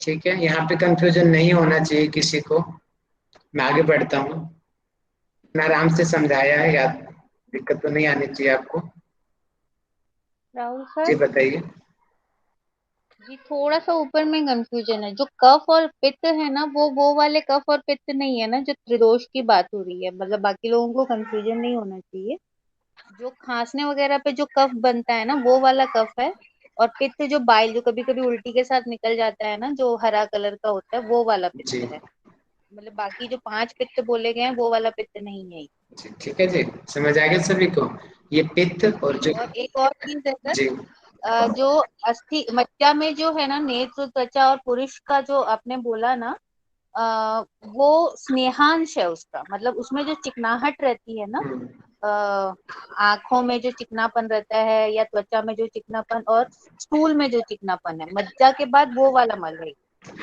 Speaker 1: ठीक है। यहाँ पे कंफ्यूजन नहीं होना चाहिए किसी को। मैं आगे बढ़ता हूँ, मैं आराम से समझाया है, याद दिक्कत तो नहीं आनी चाहिए आपको।
Speaker 6: राहुल
Speaker 1: जी
Speaker 6: सर
Speaker 1: बताइए।
Speaker 6: जी, थोड़ा सा ऊपर में कंफ्यूजन है। जो कफ और पित्त है ना, वो वाले कफ और पित्त नहीं है ना, जो त्रिदोष की बात हो रही है। मतलब बाकी लोगों को कंफ्यूजन नहीं होना चाहिए। जो खांसने वगैरह पे जो कफ बनता है ना, वो वाला कफ है। और पित्त जो बाइल जो कभी कभी उल्टी के साथ निकल जाता है ना, जो हरा कलर का होता है, वो वाला
Speaker 1: जी
Speaker 6: पित्त है। मतलब बाकी जो 5 पित्त बोले गए हैं वो वाला पित्त नहीं है।
Speaker 1: जी, ठीक है जी, समझ आ गया सभी को। ये पित्त और
Speaker 6: जी,
Speaker 1: जो,
Speaker 6: और एक और चीज है सर,
Speaker 1: जी
Speaker 6: जो अस्थि मज्जा में जो है ना, नेत्र, त्वचा और पुरुष का जो आपने बोला ना, वो स्नेहांश है उसका। मतलब उसमें जो चिकनाहट रहती है ना, आंखों में जो चिकनापन रहता है या त्वचा में जो चिकनापन और स्टूल में जो चिकनापन है, मज्जा के बाद वो वाला मल है।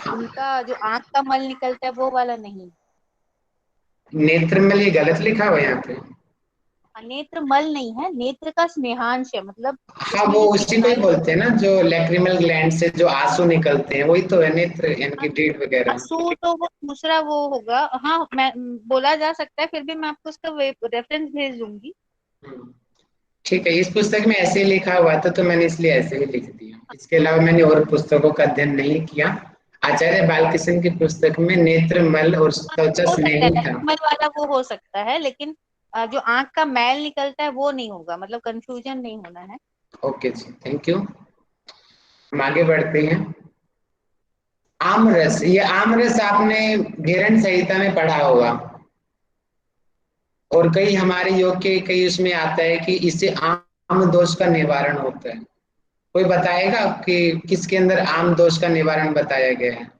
Speaker 6: उनका जो आंख का मल निकलता है वो वाला नहीं।
Speaker 1: नेत्र में ये गलत लिखा हुआ है यहाँ पे।
Speaker 6: नेत्र मल नहीं है, नेत्र का स्नेहांश है। मतलब
Speaker 1: हाँ,
Speaker 6: उसमें
Speaker 1: वो
Speaker 6: जो
Speaker 1: उसी को ही
Speaker 6: चिकनाई
Speaker 1: बोलते हैं ना, जो लैक्रिमल ग्लैंड से जो आंसू निकलते हैं, वही तो है नेत्र, यानी कि
Speaker 6: होती
Speaker 1: ड्रीड वगैरह।
Speaker 6: आंसू, तो वो दूसरा वो होगा। हाँ, मैं बोला जा सकता है, फिर भी मैं आपको उसका रेफरेंस भेज दूंगी।
Speaker 1: हम्म, ठीक है। इस पुस्तक में ऐसे ही लिखा हुआ था तो मैंने इसलिए ऐसे ही लिख दिया। इसके अलावा मैंने और पुस्तकों का अध्ययन नहीं किया। आचार्य बालकृष्ण की पुस्तक में नेत्र मल और त्वचा
Speaker 6: हो सकता
Speaker 1: स्नेही
Speaker 6: है
Speaker 1: था।
Speaker 6: लक्ष्मण वाला वो हो सकता है, लेकिन जो आंख का मैल निकलता है वो नहीं होगा, मतलब कंफ्यूजन नहीं होना है।
Speaker 1: ओके जी, थैंक यू। हम आगे बढ़ते हैं। आमरस, ये आमरस आपने घेरन संहिता में पढ़ा होगा, और कई हमारे योग के कई उसमें आता है कि इससे आम दोष का निवारण होता है। कोई बताएगा कि किसके अंदर आम दोष का निवारण बताया गया है?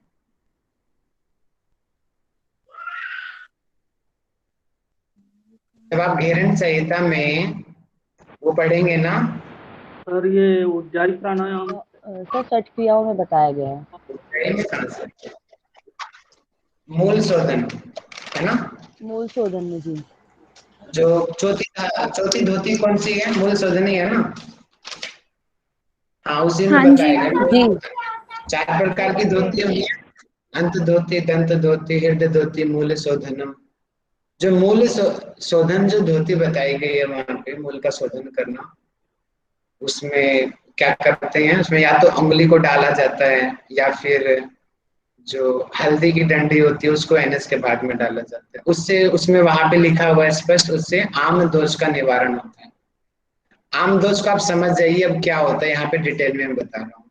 Speaker 1: जब आप घेरन संहिता में वो पढ़ेंगे ना,
Speaker 5: सर ये उज्जाई प्राणायाम।
Speaker 3: सर 6 क्रियाओं में बताया गया है।
Speaker 1: मूल शोधन है ना,
Speaker 3: मूल शोधन में जी।
Speaker 1: जो चौथी धोती कौन सी है? मूल शोधन ही है ना। हाँ, उसी में
Speaker 2: हाँ जी।
Speaker 1: बताया गया।
Speaker 3: जी।
Speaker 1: 4 प्रकार की धोती होती है, अंत धोती, दंत धोती, हृदय धोती, मूल शोधनम। जो शोधन जो धोती बताई गई है वहां पे, मूल का शोधन करना, उसमें क्या करते हैं, उसमें या तो उंगली को डाला जाता है, या फिर जो हल्दी की डंडी होती है उसको एनएस के भाग में डाला जाता है। उससे उसमें वहां पे लिखा हुआ है स्पष्ट, उससे आम दोष का निवारण होता है। आम दोष को आप समझ जाइए अब क्या होता है, यहाँ पे डिटेल में मैं बता रहा हूँ।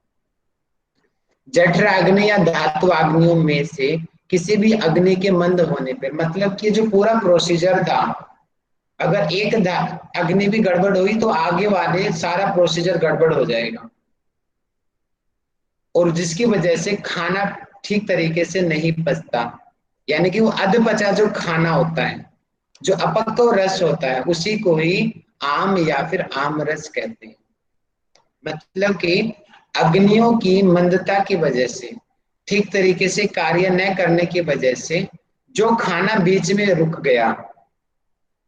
Speaker 1: जठर अग्नि या धातु अग्नियों में से किसी भी अग्नि के मंद होने पर, मतलब कि जो पूरा प्रोसीजर था, अगर एक अग्नि भी गड़बड़ हुई तो आगे वाले सारा प्रोसीजर गड़बड़ हो जाएगा, और जिसकी वजह से खाना ठीक तरीके से नहीं पचता। यानी कि वो अधपचा जो खाना होता है, जो अपक्व रस होता है, उसी को ही आम या फिर आम रस कहते हैं। मतलब कि अग्नियों की मंदता की वजह से, ठीक तरीके से कार्य न करने की वजह से जो खाना बीच में रुक गया,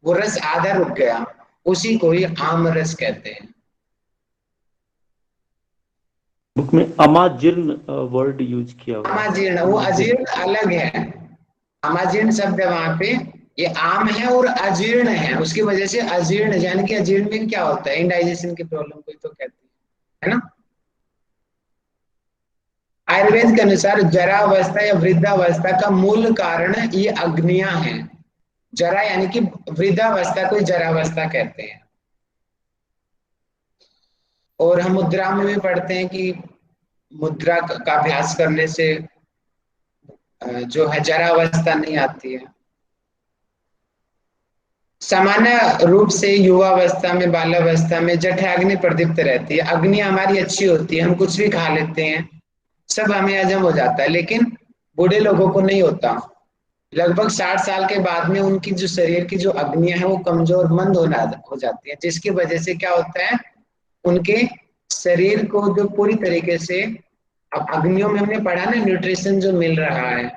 Speaker 1: वो रस आधा रुक गया, उसी को ही आम रस कहते हैं।
Speaker 5: बुक में अमाजीर्ण वर्ड यूज किया हुआ है।
Speaker 1: अमाजीर्ण, वो अजीर्ण अलग है। अमाजीर्ण शब्द है वहां पे, ये आम है और अजीर्ण है, उसकी वजह से अजीर्ण, यानी कि अजीर्ण में क्या होता है, इंडाइजेशन की प्रॉब्लम कोई तो कहती है ना। आयुर्वेद के अनुसार जरावस्था या वृद्धावस्था का मूल कारण ये अग्नियां हैं। जरा यानी कि वृद्धावस्था को जरावस्था कहते हैं। और हम मुद्रा में भी पढ़ते हैं कि मुद्रा का अभ्यास करने से जो है जरावस्था नहीं आती है। सामान्य रूप से युवावस्था में, बाल्यावस्था में जठराग्नि प्रदीप्त रहती है। अग्नि हमारी अच्छी होती है, हम कुछ भी खा लेते हैं, सब हमें हजम हो जाता है, लेकिन बूढ़े लोगों को नहीं होता। लगभग 60 साल के बाद में उनकी जो शरीर की जो अग्नियां हैं वो कमजोर मंद हो जाती है, जिसकी वजह से क्या होता है, उनके शरीर को जो पूरी तरीके से, अब अग्नियों में हमने पढ़ा ना, न्यूट्रिशन जो मिल रहा है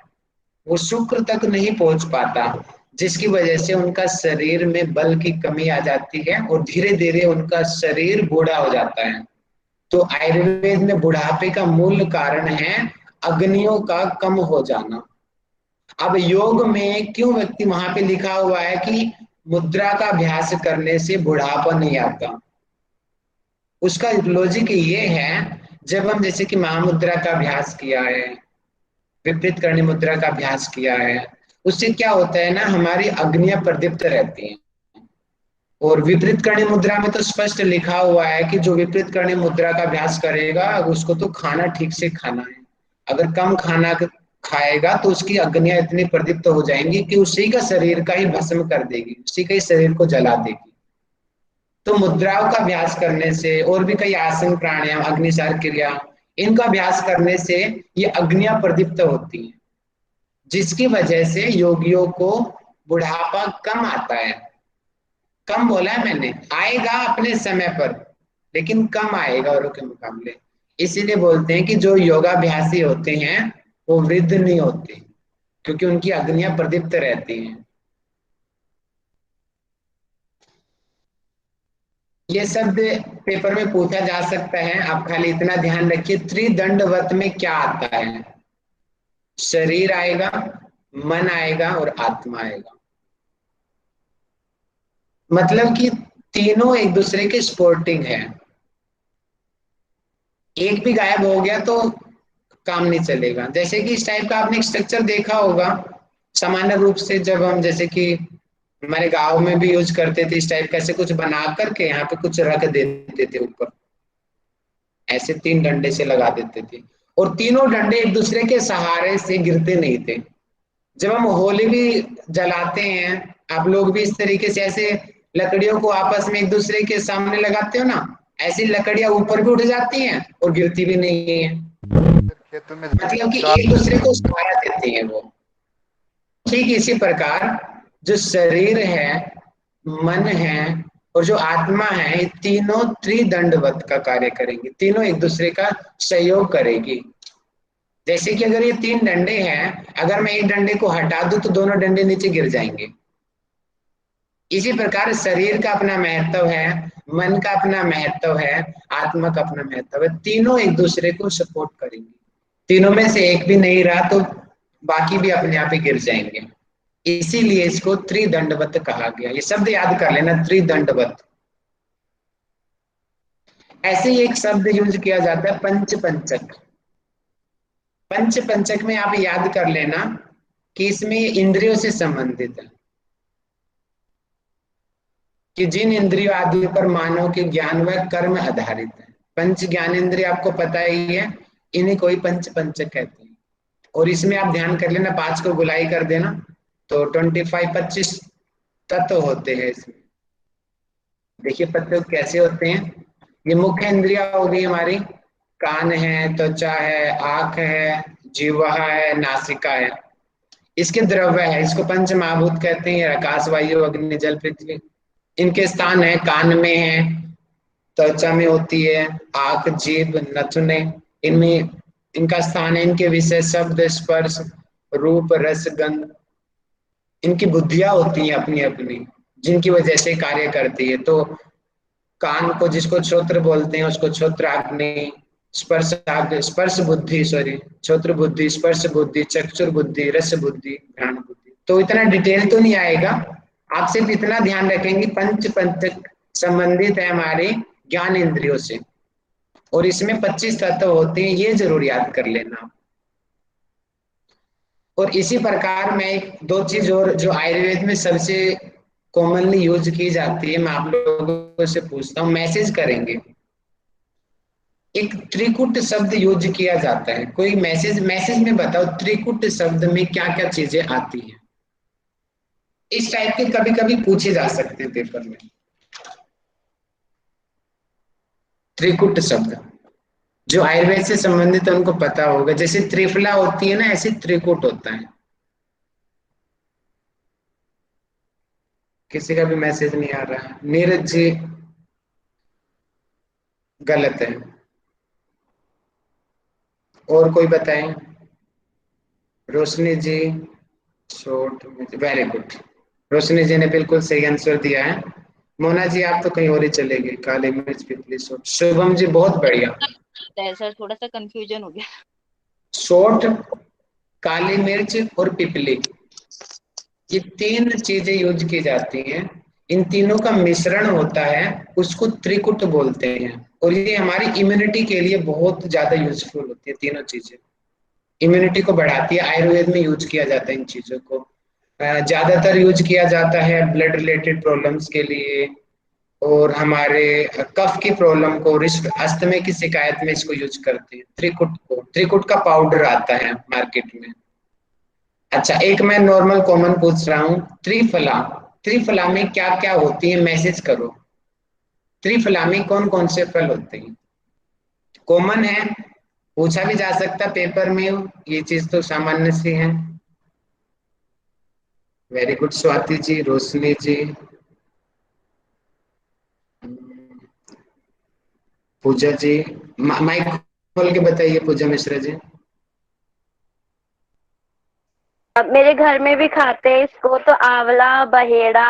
Speaker 1: वो शुक्र तक नहीं पहुंच पाता, जिसकी वजह से उनका शरीर में बल की कमी आ जाती है और धीरे धीरे उनका शरीर बूढ़ा हो जाता है। तो आयुर्वेद में बुढ़ापे का मूल कारण है अग्नियों का कम हो जाना। अब योग में क्यों व्यक्ति, वहां पे लिखा हुआ है कि मुद्रा का अभ्यास करने से बुढ़ापा नहीं आता, उसका लॉजिक ये है, जब हम जैसे कि महामुद्रा का अभ्यास किया है, विपरीत करणी मुद्रा का अभ्यास किया है, उससे क्या होता है ना, हमारी अग्नियां प्रदीप्त रहती हैं। और विपरीत करणी मुद्रा में तो स्पष्ट लिखा हुआ है कि जो विपरीत करणी मुद्रा का अभ्यास करेगा उसको तो खाना ठीक से खाना है। अगर कम खाना खाएगा तो उसकी अग्नियां इतनी प्रदीप्त हो जाएंगी कि उसी का शरीर का ही भस्म कर देगी, उसी का ही शरीर को जला देगी। तो मुद्राओं का अभ्यास करने से, और भी कई आसन, प्राणायाम, अग्निसार क्रिया, इनका अभ्यास करने से ये अग्नियां प्रदीप्त होती हैं, जिसकी वजह से योगियों को बुढ़ापा कम आता है। कम बोला है मैंने, आएगा अपने समय पर, लेकिन कम आएगा औरों के मुकाबले। इसीलिए बोलते हैं कि जो योगाभ्यासी होते हैं वो वृद्ध नहीं होते, क्योंकि उनकी अग्नियां प्रदीप्त रहती हैं। ये शब्द पेपर में पूछा जा सकता है, आप खाली इतना ध्यान रखिए, त्रिदंडवत में क्या आता है? शरीर आएगा, मन आएगा और आत्मा आएगा। मतलब कि तीनों एक दूसरे के सपोर्टिंग है, एक भी गायब हो गया तो काम नहीं चलेगा। जैसे कि इस टाइप का आपने स्ट्रक्चर देखा होगा सामान्य रूप से, जब हम जैसे कि हमारे गांव में भी यूज करते थे इस टाइप का, ऐसे कुछ बना करके यहाँ पे कुछ रख देते थे ऊपर, ऐसे 3 डंडे से लगा देते थे, और तीनों डंडे एक दूसरे के सहारे से गिरते नहीं थे। जब हम होली भी जलाते हैं, आप लोग भी इस तरीके से ऐसे लकड़ियों को आपस में एक दूसरे के सामने लगाते हो ना, ऐसी लकड़ियां ऊपर भी उठ जाती हैं और गिरती भी नहीं है,
Speaker 7: खेतों में
Speaker 1: मतलब कि एक दूसरे को सहारा देती हैं वो। ठीक इसी प्रकार जो शरीर है, मन है और जो आत्मा है, ये तीनों त्रिदंडवत का कार्य करेंगे, तीनों एक दूसरे का सहयोग करेगी। जैसे कि अगर ये 3 डंडे हैं, अगर मैं एक डंडे को हटा दूं तो दोनों डंडे नीचे गिर जाएंगे। इसी प्रकार शरीर का अपना महत्व है, मन का अपना महत्व है, आत्मा का अपना महत्व है, तीनों एक दूसरे को सपोर्ट करेंगे। तीनों में से एक भी नहीं रहा तो बाकी भी अपने आप ही गिर जाएंगे, इसीलिए इसको त्रिदंडवत कहा गया। ये शब्द याद कर लेना, त्रिदंडवत। ऐसे ही एक शब्द यूज किया जाता है पंच पंचक। पंच पंचक में आप याद कर लेना कि इसमें इंद्रियों से संबंधित है, कि जिन इंद्रियों आदि पर मानव के ज्ञान व कर्म आधारित है। पंच ज्ञान इंद्रिय आपको पता ही है, इन्हें कोई पंच पंचक कहते हैं। और इसमें आप ध्यान कर लेना, 5 को गुलाई कर देना तो 25 तत्व होते हैं इसमें। देखिए तत्व कैसे होते हैं। ये मुख्य इंद्रिया होगी हमारी, कान है, त्वचा है, आंख है, जीवा है, नासिका है। इसके द्रव्य है, इसको पंच महाभूत कहते हैं, आकाश वायु अग्नि जल पृथ्वी। इनके स्थान है, कान में है, त्वचा में होती है, आंख जीभ नथुने, इनमें इनका स्थान है। इनके विषय शब्द स्पर्श रूप रस गंध। इनकी बुद्धियां होती हैं अपनी अपनी, जिनकी वजह से कार्य करती है। तो कान को जिसको श्रोत्र बोलते हैं उसको श्रोत्राग्नि, स्पर्श बुद्धि, सॉरी श्रोत्र बुद्धि, स्पर्श बुद्धि, चक्षुर बुद्धि, रस बुद्धि, घ्राण बुद्धि। तो इतना डिटेल तो नहीं आएगा, आप सिर्फ इतना ध्यान रखेंगे पंच पंचक संबंधित है हमारे ज्ञान इंद्रियों से, और इसमें 25 तत्व होते हैं, ये जरूर याद कर लेना। और इसी प्रकार मैं एक 2 चीज और जो आयुर्वेद में सबसे कॉमनली यूज की जाती है, मैं आप लोगों से पूछता हूँ, मैसेज करेंगे। एक त्रिकुट शब्द यूज किया जाता है, कोई मैसेज में बताओ त्रिकुट शब्द में क्या क्या चीजें आती हैं। इस टाइप के कभी कभी पूछे जा सकते हैं पेपर में। त्रिकुट शब्द जो आयुर्वेद से संबंधित है उनको पता होगा, जैसे त्रिफला होती है ना, ऐसे त्रिकुट होता है। किसी का भी मैसेज नहीं आ रहा। नीरज जी गलत है, और कोई बताएं। रोशनी जी शॉर्ट, वेरी गुड, रोशनी जी ने बिल्कुल सही आंसर दिया है। मोना जी आप तो कहीं और ही चले गए। काली मिर्च पिपली शॉर्ट। शुभम जी बहुत बढ़िया।
Speaker 6: सर थोड़ा सा कंफ्यूजन हो गया।
Speaker 1: शॉर्ट, काली मिर्च और पिपली, ये 3 चीजें यूज की जाती हैं। इन तीनों का मिश्रण होता है, उसको त्रिकुट बोलते हैं। और ये हमारी इम्यूनिटी के लिए बहुत ज्यादा यूजफुल होती है। तीनों चीजें इम्यूनिटी को बढ़ाती है। आयुर्वेद में यूज किया जाता है इन चीजों को, ज्यादातर यूज किया जाता है ब्लड रिलेटेड प्रॉब्लम्स के लिए, और हमारे कफ की प्रॉब्लम को, अस्थमे की शिकायत में इसको यूज करते हैं। त्रिकुट को, त्रिकुट का पाउडर आता है मार्केट में। अच्छा, एक मैं नॉर्मल कॉमन पूछ रहा हूँ, त्रिफला, त्रिफला में क्या क्या होती है, मैसेज करो। त्रिफला में कौन कौन से फल होते हैं? कॉमन है, पूछा भी जा सकता पेपर में, ये चीज तो सामान्य सी है। वेरी गुड स्वाति जी, रोशनी जी, पूजा जी। माइक खोल के बताइए पूजा मिश्रा जी।
Speaker 8: अब मेरे घर में भी खाते हैं इसको, तो आंवला, बहेड़ा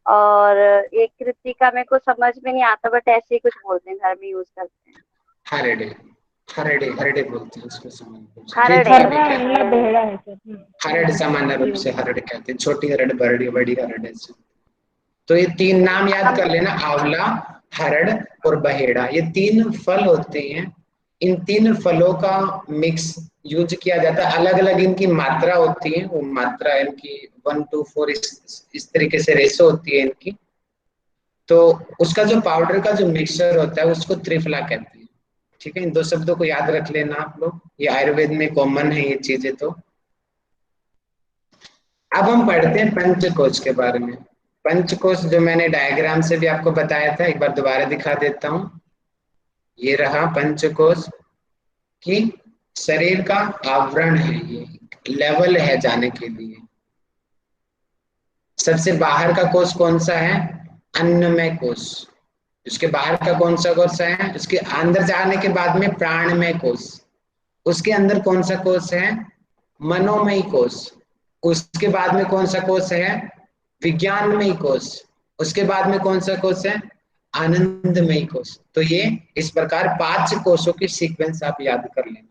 Speaker 8: और एक कृतिका, मेरे को समझ में नहीं आता बट ऐसे ही कुछ बोलते हैं, घर में यूज करते हैं।
Speaker 1: हरड़े, हरड़े, हरड़े बोलते हैं उसको सामान्य।
Speaker 2: भेड़ा है सर।
Speaker 1: हरड़ सामान्य रूप से हरड़ कहते हैं, छोटी हरड़, बड़ी बड़ी हरड़ ऐसे। तो ये 3 नाम याद कर लेना, आंवला, हरड़ और बहेड़ा। ये 3 फल होते हैं। इन 3 फलों का मिक्स यूज किया जाता है। अलग अलग इनकी मात्रा होती है, वो मात्रा इनकी 1:4 इस तरीके से रेशो होती है इनकी। तो उसका जो पाउडर का जो मिक्सचर होता है उसको त्रिफला कहते हैं। ठीक है, इन दो शब्दों को याद रख लेना आप लोग, ये आयुर्वेद में कॉमन है ये चीजें। तो अब हम पढ़ते हैं पंचकोश के बारे में। पंचकोश जो मैंने डायग्राम से भी आपको बताया था, एक बार दोबारा दिखा देता हूं। ये रहा पंचकोश कि शरीर का आवरण है, ये लेवल है जाने के लिए। सबसे बाहर का कोष कौन सा है? अन्नमय कोष। उसके बाहर का कौन सा कोष है? उसके अंदर जाने के बाद में प्राणमय कोष। उसके अंदर कौन सा कोष है? मनोमय कोष। उसके बाद में कौन सा कोष है? विज्ञानमय कोष। उसके बाद में कौन सा कोष है? आनंदमय कोष। तो ये इस प्रकार 5 कोषों की सीक्वेंस आप याद कर लेना।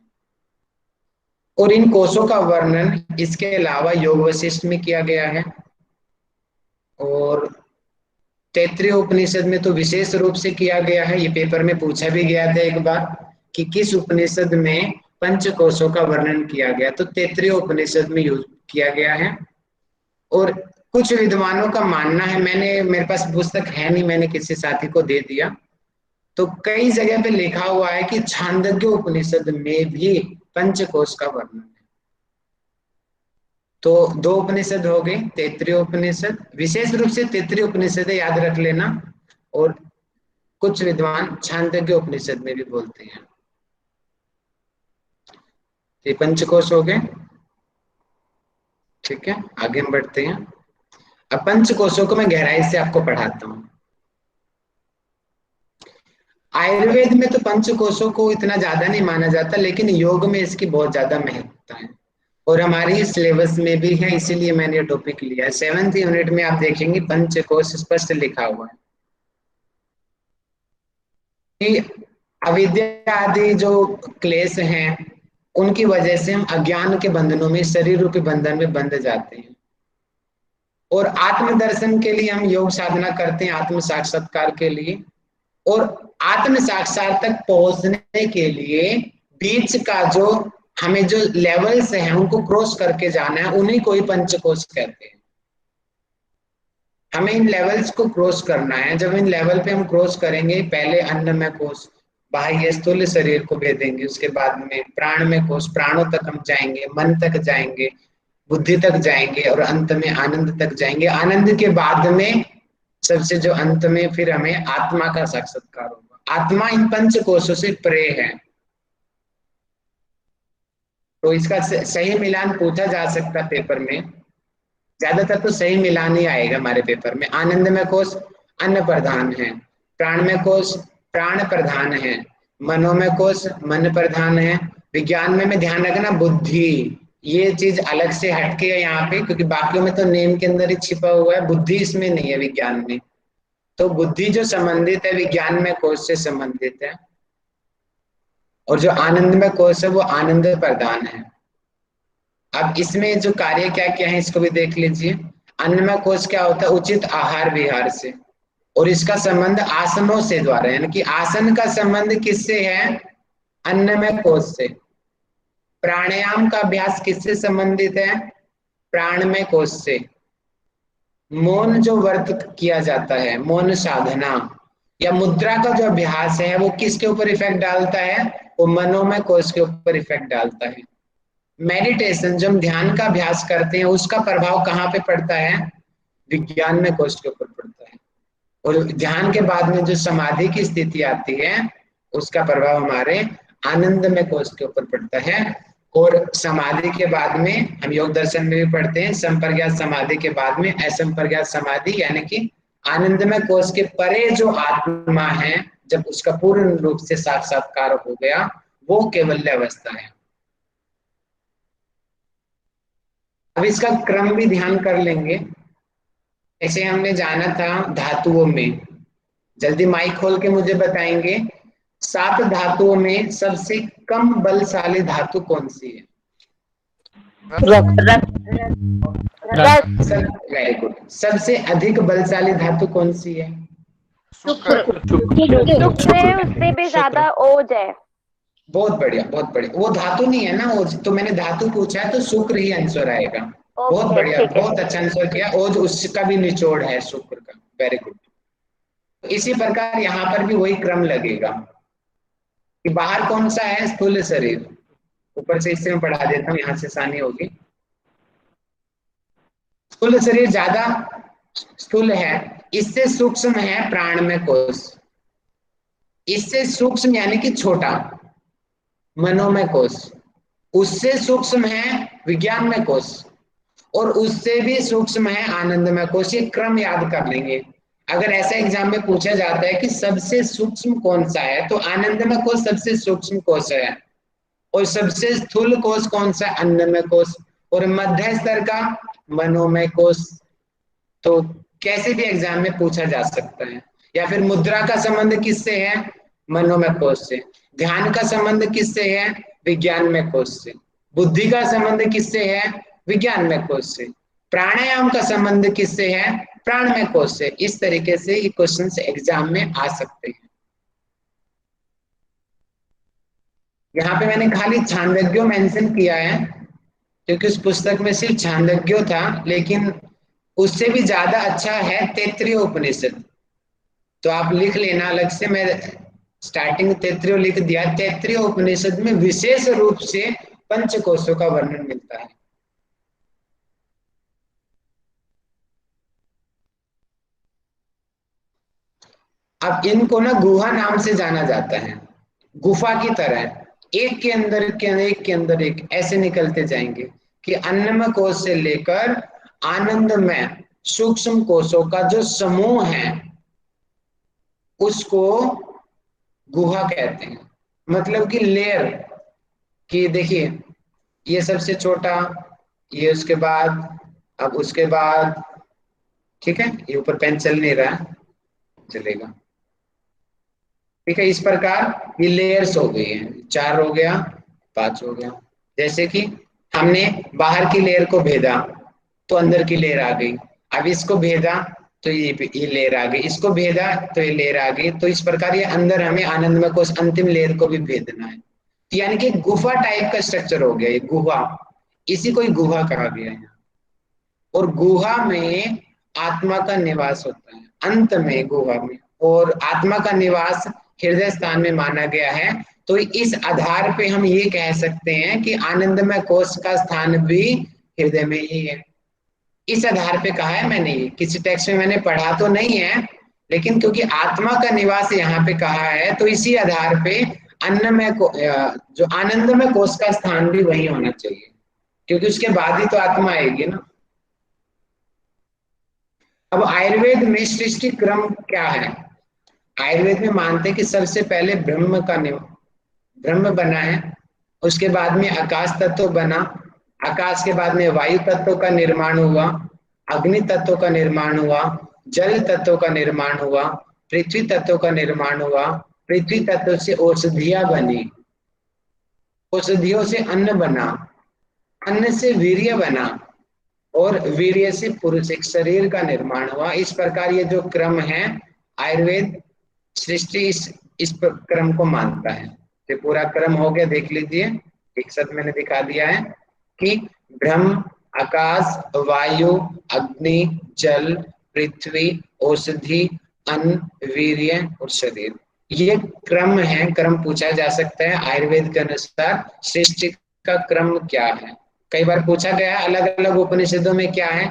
Speaker 1: और इन कोषों का वर्णन इसके अलावा योग वशिष्ठ में किया गया है, और तैत्तिरीय उपनिषद में तो विशेष रूप से किया गया है। ये पेपर में पूछा भी गया था एक बार कि किस उपनिषद में पंचकोशों का वर्णन किया गया, तो तैत्तिरीय उपनिषद में यूज किया गया है। और कुछ विद्वानों का मानना है, मेरे पास पुस्तक है नहीं, मैंने किसी साथी को दे दिया, तो कई जगह पे लिखा हुआ है कि छांदोग्य उपनिषद में भी पंचकोश का वर्णन है। तो 2 उपनिषद हो गए, तैत्तिरीय उपनिषद, विशेष रूप से तैत्तिरीय उपनिषद याद रख लेना, और कुछ विद्वान छांदोग्य उपनिषद में भी बोलते हैं। ये पंचकोश हो गए। ठीक है, आगे हम बढ़ते हैं। अब पंचकोशों को मैं गहराई से आपको पढ़ाता हूं। आयुर्वेद में तो पंचकोशों को इतना ज्यादा नहीं माना जाता, लेकिन योग में इसकी बहुत ज्यादा महत्वता है, और हमारी सिलेबस में भी है, इसीलिए मैंने ये टॉपिक लिया है। 7th यूनिट में आप देखेंगे पंचकोश स्पष्ट लिखा हुआ है कि अविद्या आदि जो क्लेश हैं उनकी वजह से हम अज्ञान के बंधनों में, शरीर रूपी बंधन में बंध जाते हैं, और आत्म दर्शन के लिए हम योग साधना करते हैं, आत्म साक्षात्कार के लिए। और आत्म साक्षात तक पहुंचने के लिए बीच का जो हमें जो लेवल्स हैं उनको क्रॉस करके जाना है, उन्हीं को ही पंचकोश कहते हैं। हमें इन लेवल्स को क्रॉस करना है। जब इन लेवल पे हम क्रॉस करेंगे, पहले अन्नमय कोश, बाह्य स्थूल शरीर को भेदेंगे, उसके बाद में प्राणमय कोश, प्राणों तक हम जाएंगे, मन तक जाएंगे, बुद्धि तक जाएंगे, और अंत में आनंद तक जाएंगे। आनंद के बाद में सबसे जो अंत में फिर हमें आत्मा का साक्षात्कार होगा। आत्मा इन पंच कोशों से परे है। तो इसका सही मिलान पूछा जा सकता पेपर में, ज्यादातर तो सही मिलान ही आएगा हमारे पेपर में। आनंदमय कोश अन्न प्रधान है, प्राणमय कोश प्राण प्रधान है, मनोमय कोश मन प्रधान है, विज्ञान में ध्यान रखना बुद्धि, ये चीज अलग से हटके है यहाँ पे, क्योंकि बाकियों में तो नेम के अंदर ही छिपा हुआ है, बुद्धि इसमें नहीं है विज्ञान में। तो बुद्धि जो संबंधित है विज्ञान में कोश से संबंधित है, और जो आनंदमय कोश है वो आनंद प्रधान है। अब इसमें जो कार्य क्या क्या है इसको भी देख लीजिए। अन्नमय कोश क्या होता है? उचित आहार विहार से, और इसका संबंध आसनों से द्वारा, यानी कि आसन का संबंध किससे है? अन्नमय कोश से। प्राणायाम का अभ्यास किससे संबंधित है? प्राणमय कोश से। मौन जो व्रत किया जाता है, मौन साधना या मुद्रा का जो अभ्यास है वो किसके ऊपर इफेक्ट डालता है? वो मनोमय कोश के ऊपर इफेक्ट डालता है। मेडिटेशन, जब हम ध्यान का अभ्यास करते हैं उसका प्रभाव कहाँ पे पड़ता है? विज्ञान में कोश के ऊपर पड़ता है। और ध्यान के बाद में जो समाधि की स्थिति आती है उसका प्रभाव हमारे आनंद में कोश के ऊपर पड़ता है। और समाधि के बाद में हम योग दर्शन में भी पढ़ते हैं, संप्रज्ञात समाधि के बाद में असंप्रज्ञात समाधि, यानी कि आनंदमय कोश के परे जो आत्मा है, जब उसका पूर्ण रूप से साक्षात्कार हो गया वो कैवल्य अवस्था है। अब इसका क्रम भी ध्यान कर लेंगे। ऐसे हमने जाना था धातुओं में, जल्दी माइक खोल के मुझे बताएंगे 7 धातुओं में सबसे कम बलशाली धातु कौन सी है? Very good. सबसे अधिक बलशाली धातु कौन सी है?
Speaker 8: उससे भी ज्यादा ओज है।
Speaker 1: बहुत बढ़िया, बहुत बढ़िया। वो धातु नहीं है ना, वो तो मैंने धातु पूछा है तो शुक्र ही आंसर आएगा। बहुत
Speaker 8: ओके
Speaker 1: बढ़िया,
Speaker 8: ठीक है
Speaker 1: बहुत
Speaker 8: ठीक
Speaker 1: अच्छा आंसर किया। और उसका भी निचोड़ है शुक्र का। Very good. तो इसी प्रकार यहाँ पर भी वही क्रम लगेगा कि बाहर कौन सा है, स्थूल शरीर। ऊपर से इससे मैं पढ़ा देता हूँ, यहाँ से आसानी होगी। स्थूल शरीर ज्यादा स्थूल है, इससे सूक्ष्म है प्राणमय कोश, इससे सूक्ष्म यानी कि छोटा मनोमय कोश, उससे सूक्ष्म है विज्ञानमय कोश, और उससे भी सूक्ष्म है आनंदमय कोश। ये क्रम याद कर लेंगे। अगर ऐसा एग्जाम में पूछा जाता है कि सबसे सूक्ष्म कौन सा है, तो आनंदमय कोश सबसे सूक्ष्म कोश है, और सबसे स्थूल कोश कौन सा, अन्नमय कोश, और मध्य स्तर का मनोमय कोश। तो कैसे भी एग्जाम में पूछा जा सकता है। या फिर मुद्रा का संबंध किससे है, मनोमय कोश से। ध्यान का संबंध किससे है, विज्ञानमय कोश से। बुद्धि का संबंध किससे है, विज्ञानमय कोश से। प्राणायाम का संबंध किससे है, प्राणमय कोश से। इस तरीके से ये क्वेश्चन एग्जाम में आ सकते हैं। यहाँ पे मैंने खाली छांदोग्य मेंशन किया है क्योंकि उस पुस्तक में सिर्फ छांदोग्य था, लेकिन उससे भी ज्यादा अच्छा है तैत्तिरीय उपनिषद। तो आप लिख लेना अलग से, मैं स्टार्टिंग तैत्तिरीय लिख दिया। तैत्तिरीय उपनिषद में विशेष रूप से पंचकोशों का वर्णन मिलता है। अब इनको ना गुहा नाम से जाना जाता है, गुफा की तरह एक के अंदर के एक के अंदर एक ऐसे निकलते जाएंगे कि अन्नमय कोश से लेकर आनंदमय सूक्ष्म कोशों का जो समूह है उसको गुहा कहते हैं। मतलब कि लेयर, कि देखिए ये सबसे छोटा, ये उसके बाद, अब उसके बाद, ठीक है। ये ऊपर पेन चल नहीं रहा है, चलेगा, ठीक है। इस प्रकार ये लेयर्स हो गई है। 4 हो गया, 5 हो गया। जैसे कि हमने बाहर की लेयर को भेदा तो अंदर की लेयर आ गई, अब इसको भेदा तो ये लेयर आ गई, इसको भेदा तो ये लेयर आ गई। तो इस प्रकार ये अंदर हमें आनंदमय कोश अंतिम लेयर को भी भेदना है। यानी कि गुफा टाइप का स्ट्रक्चर हो गया ये गुहा, इसी को गुहा कहा गया है। और गुहा में आत्मा का निवास होता है, अंत में गुहा में, और आत्मा का निवास हृदय स्थान में माना गया है। तो इस आधार पे हम ये कह सकते हैं कि आनंदमय कोश का स्थान भी हृदय में ही है। इस आधार पे कहा है मैंने, ये किसी टेक्स्ट में मैंने पढ़ा तो नहीं है, लेकिन क्योंकि आत्मा का निवास यहाँ पे कहा है तो इसी आधार पे अन्नमय को जो आनंदमय कोश का स्थान भी वही होना चाहिए, क्योंकि उसके बाद ही तो आत्मा आएगी ना। अब आयुर्वेद में सृष्टि क्रम क्या है। आयुर्वेद में मानते हैं कि सबसे पहले ब्रह्म बना है, उसके बाद में आकाश तत्व बना, आकाश के बाद में वायु तत्व का निर्माण हुआ, अग्नि तत्व का निर्माण हुआ, जल तत्व का निर्माण हुआ, पृथ्वी तत्व का निर्माण हुआ, पृथ्वी तत्व से औषधियां बनी, औषधियों से अन्न बना, अन्न से वीर्य बना, और वीर्य से पुरुष एक शरीर का निर्माण हुआ। इस प्रकार ये जो क्रम है आयुर्वेद सृष्टि इस क्रम को मानता है। ये पूरा क्रम हो गया, देख लीजिए एक साथ मैंने दिखा दिया है कि ब्रह्म, आकाश, वायु, अग्नि, जल, पृथ्वी, औषधि, अन्न, वीर्य और शरीर। ये क्रम है। क्रम पूछा जा सकता है आयुर्वेद के अनुसार सृष्टि का क्रम क्या है। कई बार पूछा गया अलग अलग उपनिषदों में क्या है,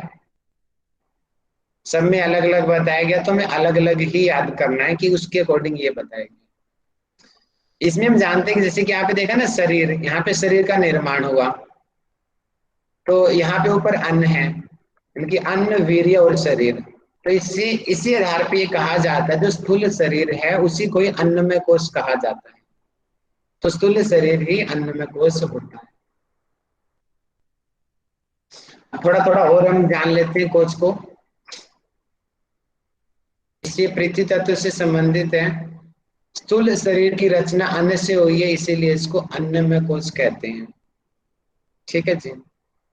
Speaker 1: सब में अलग अलग बताया गया, तो हमें अलग अलग ही याद करना है कि उसके अकॉर्डिंग ये बताएगी। इसमें हम जानते हैं कि जैसे कि यहाँ पे देखा ना शरीर, यहाँ पे शरीर का निर्माण हुआ, तो यहाँ पे ऊपर अन्न है, यानी अन्न, वीर्य और शरीर। तो इसी आधार पे ये कहा जाता है जो स्थूल शरीर है उसी को ही अन्नमय कोश कहा जाता है। तो स्थूल शरीर ही अन्नमय कोश होता है। थोड़ा थोड़ा और हम जान लेते हैं कोश को। इसलिए पृथ्वी तत्व से संबंधित है। स्थूल शरीर की रचना अन्न से हुई है, इसीलिए इसको अन्नमय कोश कहते हैं। ठीक है जी।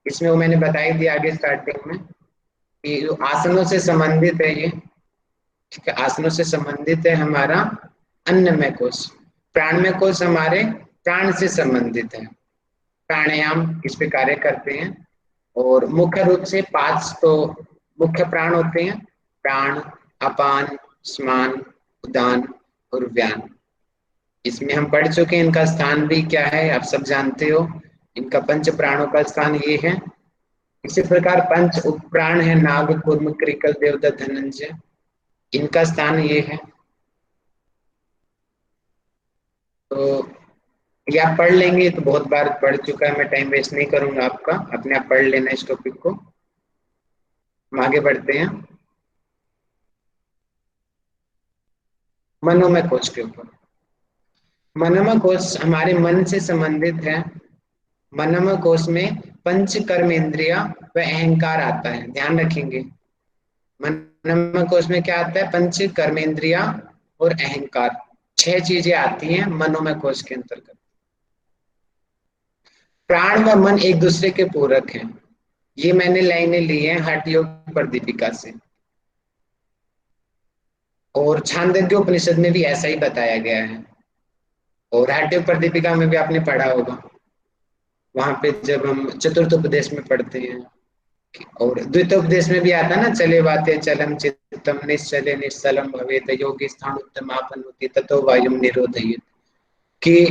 Speaker 1: इसमें वो मैंने बताई दिया आगे स्टार्टिंग में कि आसनों से संबंधित है ये, ठीक है। आसनों से संबंधित है हमारा अन्नमय कोश। प्राणमय कोश हमारे प्राण से संबंधित है। प्राणायाम इस पे कार्य करते हैं और मुख्य रूप से 5 तो मुख्य प्राण होते हैं, प्राण, अपान, समान, उदान और व्यान। इसमें हम पढ़ चुके हैं, इनका स्थान भी क्या है आप सब जानते हो, इनका पंच प्राणों का स्थान ये है। इसी प्रकार पंच उपप्राण है, नाग, कूर्म, कृकल, देवदत्त, धनंजय, इनका स्थान ये है। तो ये आप पढ़ लेंगे, तो बहुत बार पढ़ चुका है, मैं टाइम वेस्ट नहीं करूंगा आपका, अपने आप पढ़ लेना इस टॉपिक को। हम आगे बढ़ते हैं मनोमय कोश के ऊपर। मनोमय कोश हमारे मन से संबंधित है। मनोमय कोश में पंच कर्म इंद्रिया व अहंकार आता है, ध्यान रखेंगे। मनोमय कोश में क्या आता है? पंच कर्म इंद्रिया और अहंकार, 6 चीजें आती हैं मनोमय कोश के अंतर्गत। प्राण व मन एक दूसरे के पूरक हैं, ये मैंने लाइनें ली हैं हठ योग प्रदीपिका से, और छांदोग्य उपनिषद में भी ऐसा ही बताया गया है, और हठ योग प्रदीपिका में भी आपने पढ़ा होगा। वहां पे जब हम चतुर्थ उपदेश में पढ़ते हैं, और द्वितीयोपदेश में भी आता ना, चले वाते चलम चित्तम निश्चले निश्चलम भवेत योगी स्थान उत्तमापन होती ततो वायुम निरोधयेत, कि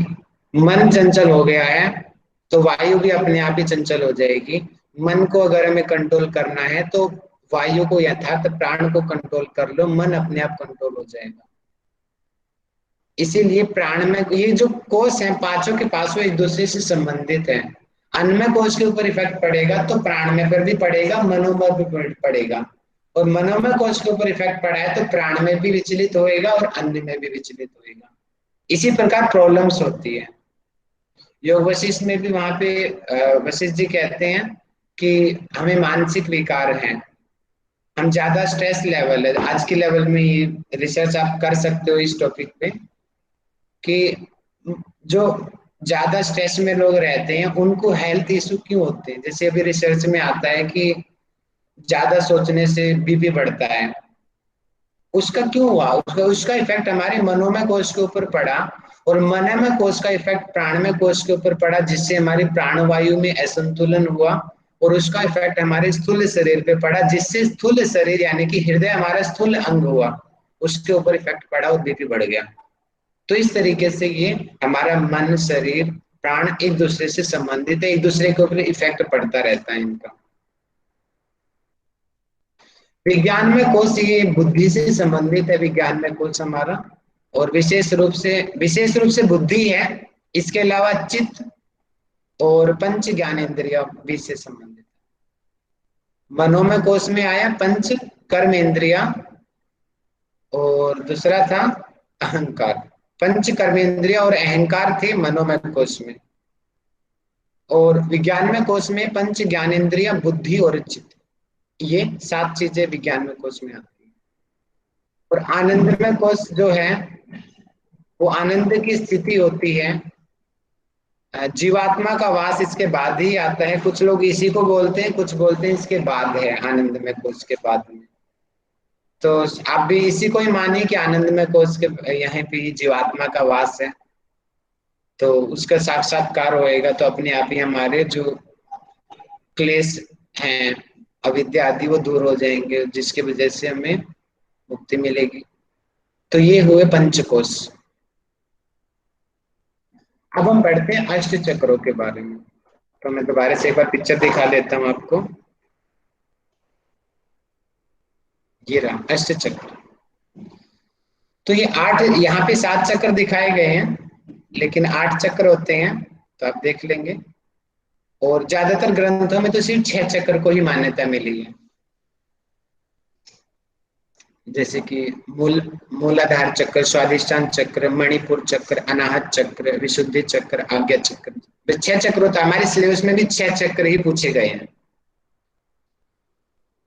Speaker 1: मन चंचल हो गया है तो वायु भी अपने आप ही चंचल हो जाएगी। मन को अगर हमें कंट्रोल करना है तो वायु को यथार्थ प्राण को कंट्रोल कर लो, मन अपने आप कंट्रोल हो जाएगा। इसीलिए प्राण में ये जो कोश है, पांचों के पांचों एक दूसरे से संबंधित है। अन्नमय कोश के ऊपर इफेक्ट पड़ेगा तो प्राण में पर भी पड़ेगा, मनोमय भी पड़ेगा, और मनोमय कोश के ऊपर इफेक्ट पड़ा है तो प्राण में भी विचलित होएगा और अन्न में भी विचलित होएगा। इसी प्रकार प्रॉब्लम्स होती है। योग वशिष्ठ में भी वहां पे वशिष्ठ जी कहते हैं कि हमें मानसिक विकार है, हम ज्यादा स्ट्रेस लेवल है, आज के लेवल में ये रिसर्च आप कर सकते हो इस टॉपिक पे, कि जो ज्यादा स्ट्रेस में लोग रहते हैं उनको हेल्थ इशू क्यों होते हैं। जैसे अभी रिसर्च में आता है कि ज्यादा सोचने से बीपी बढ़ता है, उसका क्यों हुआ? उसका इफेक्ट हमारे मनोमय कोश के ऊपर पड़ा, और मनोमय कोश का इफेक्ट प्राणमय कोश के ऊपर पड़ा, जिससे हमारी प्राणवायु में असंतुलन हुआ, और उसका इफेक्ट हमारे स्थूल शरीर पे पड़ा, जिससे स्थूल शरीर यानी कि हृदय हमारा स्थूल अंग हुआ, उसके ऊपर इफेक्ट पड़ा और बीपी बढ़ गया। तो इस तरीके से ये हमारा मन, शरीर, प्राण एक दूसरे से संबंधित है, एक दूसरे के ऊपर इफेक्ट पड़ता रहता है इनका। विज्ञान में कोश ये बुद्धि से संबंधित है, विज्ञान में कोश हमारा, और विशेष रूप से बुद्धि है। इसके अलावा चित्त और पंच ज्ञानेंद्रिय भी से संबंधित है। मनोमय कोश में आया पंच कर्म इंद्रिया, और दूसरा था अहंकार। पंच कर्मेंद्रिय और अहंकार थे मनोमय कोश में, और विज्ञान में कोश में पंच ज्ञानेंद्रिय, बुद्धि और चित्त, ये 7 चीजें विज्ञान में कोश में आती है। और आनंदमय कोश जो है वो आनंद की स्थिति होती है, जीवात्मा का वास इसके बाद ही आता है। कुछ लोग इसी को बोलते हैं, कुछ बोलते हैं इसके बाद है, आनंदमय कोश के बाद में। तो आप भी इसी को ही मानिए कि आनंदमय कोश के यहाँ पे जीवात्मा का वास है, तो उसका साक्षात्कार होएगा तो अपने आप ही हमारे जो क्लेश हैं, अविद्या आदि, वो दूर हो जाएंगे, जिसकी वजह से हमें मुक्ति मिलेगी। तो ये हुए पंचकोश। अब हम पढ़ते हैं अष्ट चक्रों के बारे में। तो मैं दोबारा से एक बार पिक्चर दिखा देता हूं आपको। ये रहा अष्ट चक्र। तो ये 8, यहाँ पे 7 चक्र दिखाए गए हैं, लेकिन 8 चक्र होते हैं, तो आप देख लेंगे। और ज्यादातर ग्रंथों में तो सिर्फ 6 चक्र को ही मान्यता मिली है, जैसे कि मूलाधार चक्र, स्वादिष्ठान चक्र, मणिपुर चक्र, अनाहत चक्र, विशुद्धि चक्र, आज्ञा चक्र। 6 चक्र होता है, हमारे सिलेबस में भी 6 चक्र ही पूछे गए हैं।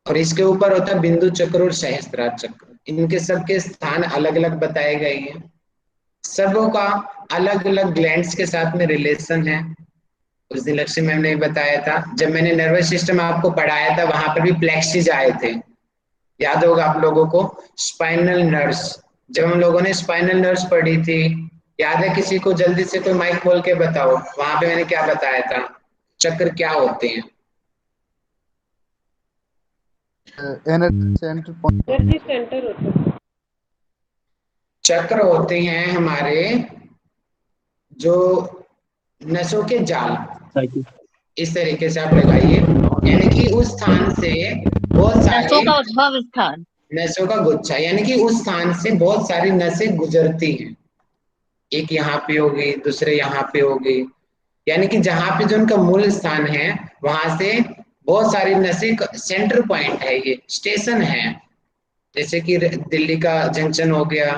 Speaker 1: और इसके ऊपर होता है बिंदु चक्र और सहस्त्रार चक्र। इनके सबके स्थान अलग अलग बताए गए हैं, सबों का अलग अलग ग्लैंड्स के साथ में रिलेशन है। उस दिन लक्ष्मी मैम ने बताया था, जब मैंने नर्वस सिस्टम आपको पढ़ाया था, वहां पर भी प्लेक्सिस आए थे, याद होगा आप लोगों को। स्पाइनल नर्व्स, जब हम लोगों ने स्पाइनल नर्व्स पढ़ी थी, याद है किसी को? जल्दी से कोई माइक खोल के बताओ, वहां पे मैंने क्या बताया था, चक्र क्या होते हैं?
Speaker 7: Energy centre point.
Speaker 1: चक्र होते हैं हमारे जो नसों के जाल,
Speaker 5: साइकिल।
Speaker 1: इस तरीके से आप लगाइए, यानी कि उस स्थान से बहुत
Speaker 6: नसों
Speaker 1: सारे
Speaker 6: का उद्भव स्थान।
Speaker 1: नसों का गुच्छा, यानी कि उस स्थान से बहुत सारी नसें गुजरती हैं। एक यहाँ पे होगी, दूसरे यहाँ पे होगी, यानी कि जहां पे जो उनका मूल स्थान है वहां से बहुत सारी नसें, सेंटर पॉइंट है, ये स्टेशन है। जैसे कि दिल्ली का जंक्शन हो गया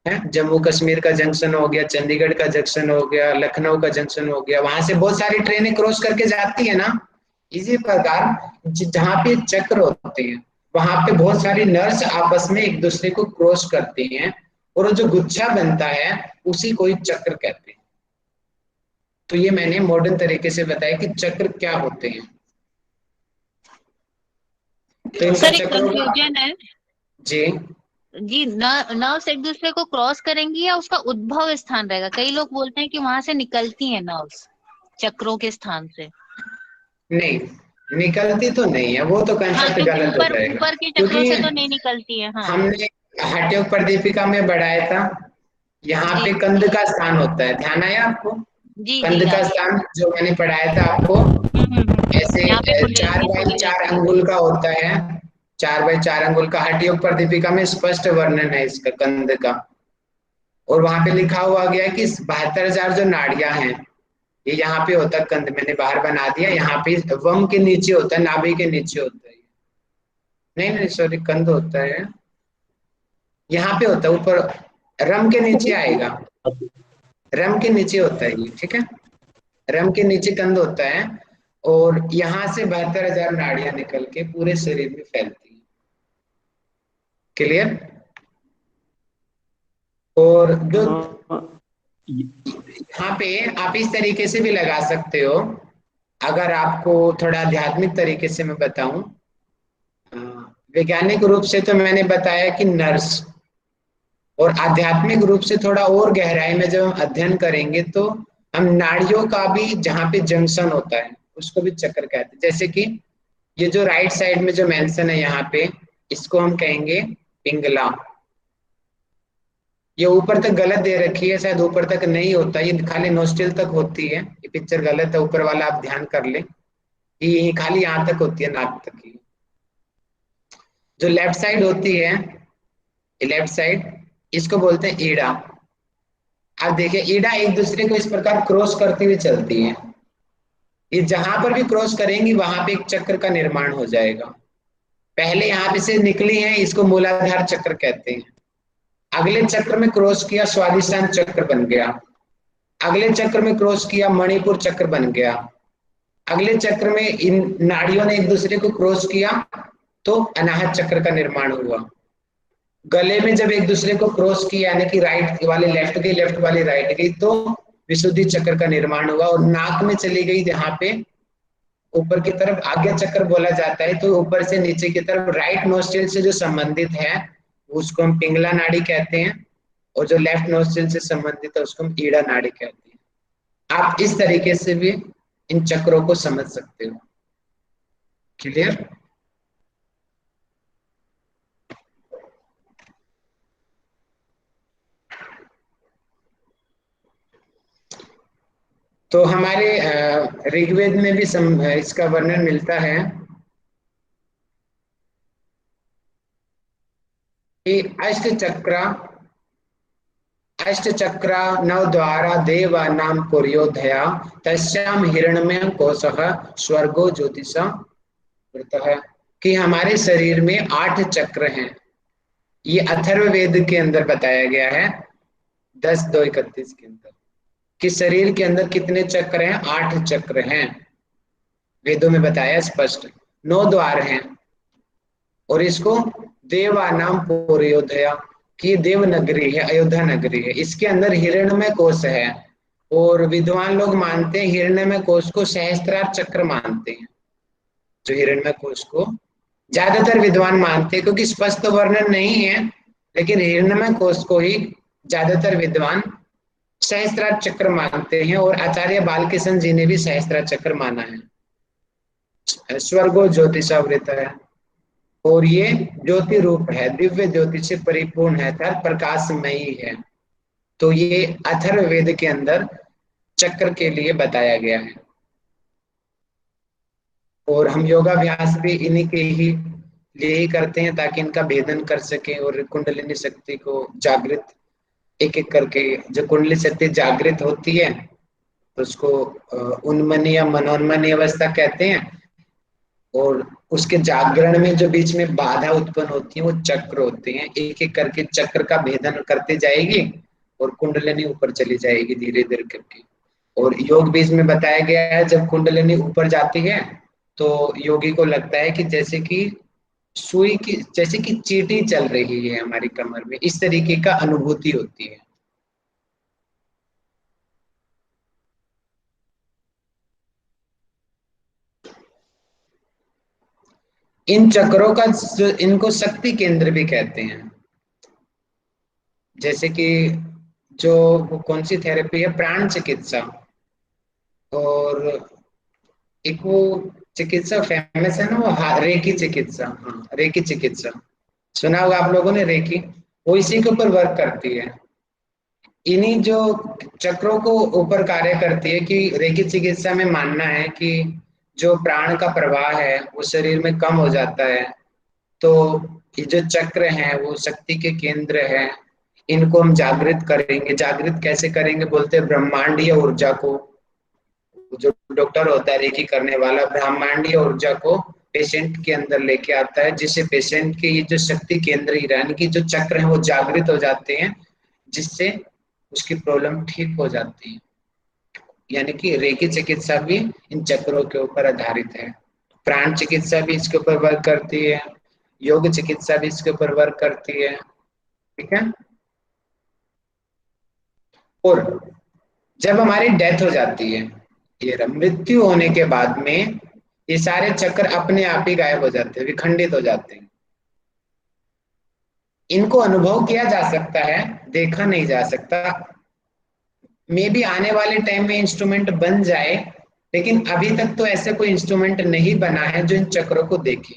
Speaker 1: है, जम्मू कश्मीर का जंक्शन हो गया, चंडीगढ़ का जंक्शन हो गया, लखनऊ का जंक्शन हो गया, वहां से बहुत सारी ट्रेनें क्रॉस करके जाती है ना। इसी प्रकार जहाँ पे चक्र होते हैं वहां पे बहुत सारी नर्स आपस में एक दूसरे को क्रॉस करती हैं, और वो जो गुच्छा बनता है उसी को ही चक्र कहते हैं। तो ये मैंने मॉडर्न तरीके से बताया कि चक्र क्या होते हैं। तो इनका
Speaker 6: सर एक
Speaker 1: चक्रों का
Speaker 6: कंफ्यूजन है
Speaker 1: जी
Speaker 6: जी, नर्व्स एक दूसरे को क्रॉस करेंगी या उसका उद्भव स्थान रहेगा? कई लोग बोलते हैं कि वहां से निकलती हैं नर्व्स चक्रों के स्थान से।
Speaker 1: नहीं, निकलती तो नहीं है, वो तो
Speaker 6: हाँ,
Speaker 1: कंसेप्ट
Speaker 6: क्योंकि
Speaker 1: गलत हो
Speaker 6: ऊपर
Speaker 1: जाएगा,
Speaker 6: ऊपर के चक्रों
Speaker 1: क्योंकि
Speaker 6: से तो नहीं निकलती है। हाँ
Speaker 1: हमने हठयोग प्रदीपिका में बढ़ाया था, यहाँ
Speaker 6: जी
Speaker 1: पे कंध का स्थान होता है, ध्यान आया आपको?
Speaker 6: जी जी,
Speaker 1: कंध का
Speaker 6: याद है।
Speaker 1: स्थान जो मैंने पढ़ाया था आपको, ऐसे
Speaker 6: यहाँ पे
Speaker 1: 4
Speaker 6: कुंडलिनी
Speaker 1: बाई
Speaker 6: जुड़ी
Speaker 1: 4
Speaker 6: रहती है।
Speaker 1: अंगुल का होता है, 4 बाई 4 अंगुल का। हठयोग प्रदीपिका में स्पष्ट वर्णन है इसका कंध का, और वहां पे लिखा हुआ गया है कि 72,000 जो नाड़ियां हैं, ये यहाँ पे होता है कंध, मैंने बाहर बना दिया, यहाँ पे वम के नीचे होता है, नाभि के नीचे होता है। नहीं नहीं सॉरी, कंध होता है, यहाँ पे होता है ऊपर, रम के नीचे आएगा, रम के नीचे होता है ये, ठीक है, रम के नीचे कंध होता है, और यहाँ से 72,000 नाड़ियां निकल के पूरे शरीर में फैलती है। क्लियर? और जो यहाँ पे आप इस तरीके से भी लगा सकते हो, अगर आपको थोड़ा आध्यात्मिक तरीके से मैं बताऊं, वैज्ञानिक रूप से तो मैंने बताया कि नर्स, और आध्यात्मिक रूप से थोड़ा और गहराई में जब हम अध्ययन करेंगे तो हम नाड़ियों का भी, जहाँ पे जंक्शन होता है उसको भी चक्र कहते हैं। जैसे कि ये जो राइट साइड में जो मेंशन है यहाँ पे, इसको हम कहेंगे पिंगला। ये ऊपर तक गलत दे रखी है, शायद ऊपर तक नहीं होता, ये खाली नोस्टिल तक होती है, ये पिक्चर गलत है, ऊपर वाला आप ध्यान कर ले, ये खाली यहाँ तक होती है, नाक तक ही। जो लेफ्ट साइड होती है, लेफ्ट साइड, इसको बोलते हैं ईड़ा। आप देखिए ईड़ा एक दूसरे को इस प्रकार क्रॉस करती हुई चलती है, ये जहां पर भी क्रॉस करेंगी वहां पे एक चक्र का निर्माण हो जाएगा। पहले यहाँ पे से निकली है, इसको मूलाधार चक्र कहते हैं, अगले चक्र में क्रॉस किया स्वादिष्टान चक्र बन गया, अगले चक्र में क्रॉस किया मणिपुर चक्र बन गया, अगले चक्र में इन नाड़ियों ने एक दूसरे को क्रॉस किया तो अनाहत चक्र का निर्माण हुआ। गले में जब एक दूसरे को क्रॉस किया, यानी कि राइट वाले लेफ्ट गई, लेफ्ट वाली राइट गई, तो विशुद्धि चक्र का निर्माण हुआ। और नाक में चली गई, जहाँ पे ऊपर की तरफ आज्ञा चक्र बोला जाता है, तो ऊपर से नीचे की तरफ राइट नोस्ट्रिल से जो संबंधित है उसको हम पिंगला नाड़ी कहते हैं, और जो लेफ्ट नोस्ट्रिल से संबंधित है उसको हम ईड़ा नाड़ी कहते हैं। आप इस तरीके से भी इन चक्रों को समझ सकते हो। क्लियर? तो हमारे ऋग्वेद में भी इसका वर्णन मिलता है कि अष्ट चक्रा नव द्वारा देवा नाम पुर्योधया तस्याम हिरण्यमय कोशः स्वर्गो ज्योतिषा वृतः, कि हमारे शरीर में 8 चक्र हैं। ये अथर्ववेद के अंदर बताया गया है 10:2:31 के अंदर, कि शरीर के अंदर कितने चक्र हैं? 8 चक्र हैं, वेदों में बताया स्पष्ट। 9 द्वार हैं, और इसको देवा नाम पुर्योधया, कि देव नगरी है, अयोध्या नगरी है, इसके अंदर हिरण्यमय कोश है, और विद्वान लोग मानते हैं हिरण्यमय कोश को सहस्त्रार चक्र मानते हैं। जो हिरण्यमय कोश को ज्यादातर विद्वान मानते हैं, क्योंकि स्पष्ट वर्णन नहीं है, लेकिन हिरण्यमय कोश को ही ज्यादातर विद्वान सहस्त्रार चक्र मानते हैं, और आचार्य बालकृष्ण जी ने भी सहस्त्रार चक्र माना है। स्वर्गो ज्योतिषावृत है, और ये ज्योति रूप है, दिव्य ज्योति से परिपूर्ण है, अर्थात प्रकाशमयी है। तो ये अथर्ववेद के अंदर चक्र के लिए बताया गया है। और हम योगाभ्यास भी इन्हीं के ही लिए ही करते हैं, ताकि इनका भेदन कर सके और कुंडलिनी शक्ति को जागृत एक एक करके। जो कुंडली शक्ति जागृत होती है तो उसको उन्मनी या मनोन्मनी अवस्था कहते हैं, और उसके जागरण में जो बीच में बाधा उत्पन्न होती है वो चक्र होते हैं। एक एक करके चक्र का भेदन करते जाएगी और कुंडलिनी ऊपर चली जाएगी धीरे धीरे करके। और योग बीज में बताया गया है, जब कुंडलिनी ऊपर जाती है तो योगी को लगता है कि जैसे कि सुई की, जैसे कि चींटी चल रही है हमारी कमर में, इस तरीके का अनुभूति होती है। इन चक्रों का इनको शक्ति केंद्र भी कहते हैं। जैसे कि जो कौन सी थेरेपी है, प्राण चिकित्सा, और एक वो चिकित्सा फेमस है ना, वो रेकी चिकित्सा। हाँ, रेकी चिकित्सा सुना होगा आप लोगों ने, रेकी, वो इसी के ऊपर वर्क करती है। इन्हीं जो चक्रों को ऊपर कार्य करती है कि रेकी चिकित्सा में मानना है कि जो प्राण का प्रवाह है वो शरीर में कम हो जाता है, तो ये जो चक्र हैं वो शक्ति के केंद्र है, इनको हम जागृत करेंगे। जागृत कैसे करेंगे, बोलते हैं ब्रह्मांडीय ऊर्जा को, जो डॉक्टर होता है रेकी करने वाला, ब्रह्मांडीय ऊर्जा को पेशेंट के अंदर लेके आता है, जिससे पेशेंट के ये जो शक्ति केंद्र यानी कि जो चक्र हैं वो जागृत हो जाते हैं, जिससे उसकी प्रॉब्लम ठीक हो जाती है। यानी कि रेकी चिकित्सा भी इन चक्रों के ऊपर आधारित है। प्राण चिकित्सा भी इसके ऊपर वर्क करती है, योग चिकित्सा भी इसके ऊपर वर्क करती है। ठीक है। और जब हमारी डेथ हो जाती है, ये मृत्यु होने के बाद में ये सारे चक्र अपने आप ही गायब हो जाते हैं, विखंडित हो जाते हैं। इनको अनुभव किया जा सकता है, देखा नहीं जा सकता। मे भी आने वाले टाइम में इंस्ट्रूमेंट बन जाए, लेकिन अभी तक तो ऐसे कोई इंस्ट्रूमेंट नहीं बना है जो इन चक्रों को देखे।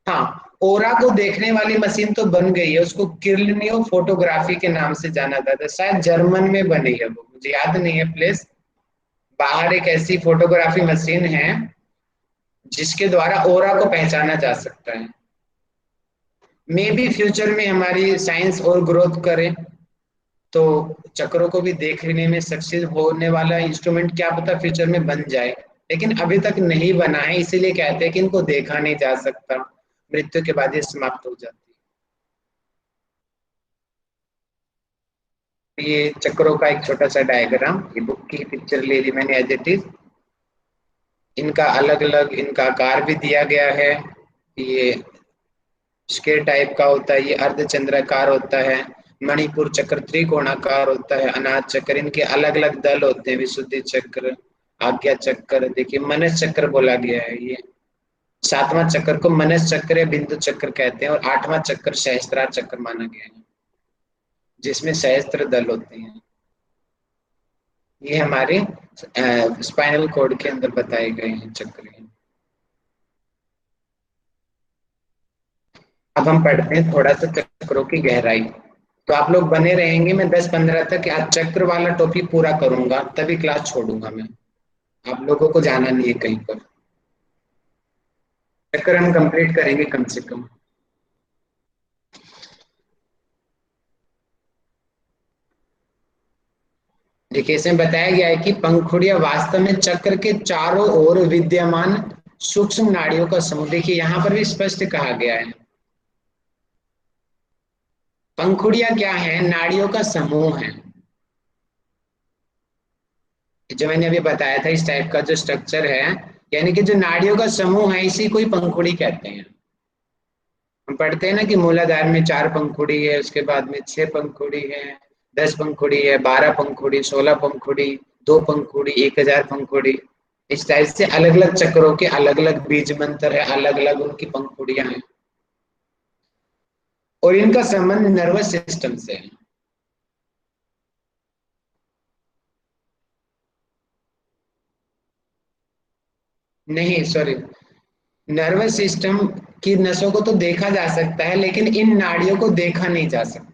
Speaker 1: हाँ, ओरा को देखने वाली मशीन तो बन गई है, उसको किर्लिनियो फोटोग्राफी के नाम से जाना जाता है, शायद जर्मन में बनी है, वो मुझे याद नहीं है प्लेस। बाहर एक ऐसी फोटोग्राफी मशीन है जिसके द्वारा ओरा को पहचाना जा सकता है। मे बी फ्यूचर में हमारी साइंस और ग्रोथ करे तो चक्रों को भी देखने में सक्सेस होने वाला इंस्ट्रूमेंट क्या पता फ्यूचर में बन जाए, लेकिन अभी तक नहीं बना है, इसीलिए कहते हैं कि इनको देखा नहीं जा सकता, मृत्यु के बाद ये समाप्त हो जाती है। ये चक्रों का एक छोटा सा डायग्राम, ये बुक की पिक्चर ले ली मैंने एज इट इज। इनका अलग अलग इनका आकार भी दिया गया है। ये स्केल टाइप का होता है, ये अर्धचंद्राकार होता है, मणिपुर चक्र त्रिकोणाकार होता है, अनाथ चक्र, इनके अलग अलग दल होते हैं, विशुद्धि चक्र, आज्ञा चक्र, देखिए मनस चक्र बोला गया है। ये 7वां चक्र को मनस चक्र या बिंदु चक्र कहते हैं, और 8वां चक्र सहस्त्रार चक्र माना गया है, जिसमें सहस्त्र दल होते हैं। ये हमारे स्पाइनल कॉर्ड के अंदर बताए गए हैं चक्र। अब हम पढ़ते हैं थोड़ा सा चक्रों की गहराई। तो आप लोग बने रहेंगे, मैं 10-15 तक आज चक्र वाला टॉपिक पूरा करूंगा, तभी क्लास छोड़ूंगा मैं। आप लोगों को जाना नहीं है कहीं पर, चक्कर हम कंप्लीट करेंगे कम से कम। देखिए, इसमें बताया गया है कि पंखुड़ियां वास्तव में चक्र के चारों ओर विद्यमान सूक्ष्म नाड़ियों का समूह। देखिए यहाँ पर भी स्पष्ट कहा गया है, पंखुड़ियां क्या है, नाड़ियों का समूह है। जो मैंने अभी बताया था, इस टाइप का जो स्ट्रक्चर है, यानी कि जो नाड़ियों का समूह है, इसी को ही पंखुड़ी कहते हैं। हम पढ़ते हैं ना कि मूलाधार में 4 पंखुड़ी है, उसके बाद में 6 पंखुड़ी है, 10 पंखुड़ी है, 12 पंखुड़ी, 16 पंखुड़ी, 2 पंखुड़ी, 1000 पंखुड़ी। इस टाइप से अलग अलग चक्रों के अलग अलग बीज मंत्र है, अलग अलग उनकी पंखुड़ियां हैं, और इनका संबंध नर्वस सिस्टम से है। नहीं, सॉरी, नर्वस सिस्टम की नसों को तो देखा जा सकता है, लेकिन इन नाड़ियों को देखा नहीं जा सकता।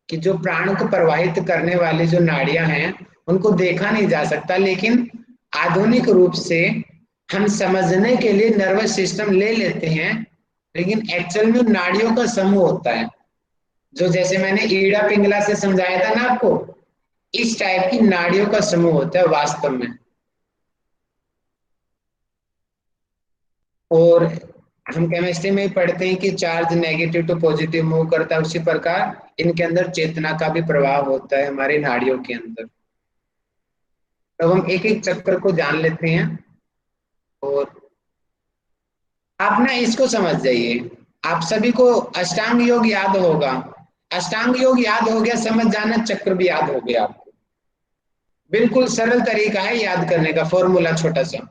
Speaker 1: कि जो प्राण को प्रवाहित करने वाली जो नाड़ियां हैं उनको देखा नहीं जा सकता, लेकिन आधुनिक रूप से हम समझने के लिए नर्वस सिस्टम ले लेते हैं, लेकिन एक्चुअल में नाड़ियों का समूह होता है, जो जैसे मैंने ईड़ा पिंगला से समझाया था ना आपको, इस टाइप की नाड़ियों का समूह होता है वास्तव में। और हम केमिस्ट्री में ही पढ़ते हैं कि charge negative to positive move करता है, उसी प्रकार इनके अंदर चेतना का भी प्रभाव होता है हमारी नाड़ियों के अंदर। अब हम एक एक चक्र को जान लेते हैं और आप ना इसको समझ जाइए। आप सभी को अष्टांग योग याद होगा, अष्टांग योग याद हो गया, समझ जाना चक्र भी याद हो गया आपको। बिल्कुल सरल तरीका है याद करने का, फॉर्मूला छोटा सा,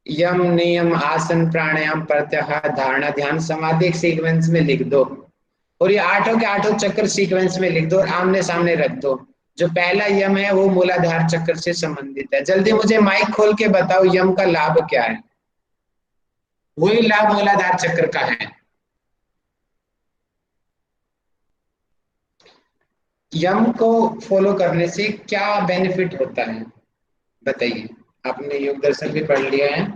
Speaker 1: यम नियम आसन प्राणायाम प्रत्याहार धारणा ध्यान समाधि एक सीक्वेंस में लिख दो, और ये आठों के आठों चक्र सीक्वेंस में लिख दो और आमने सामने रख दो। जो पहला यम है वो मूलाधार चक्र से संबंधित है। जल्दी मुझे माइक खोल के बताओ यम का लाभ क्या है। वही लाभ मूलाधार चक्र का है। यम को फॉलो करने से क्या बेनिफिट होता है बताइए। आपने योग दर्शन भी पढ़ लिया है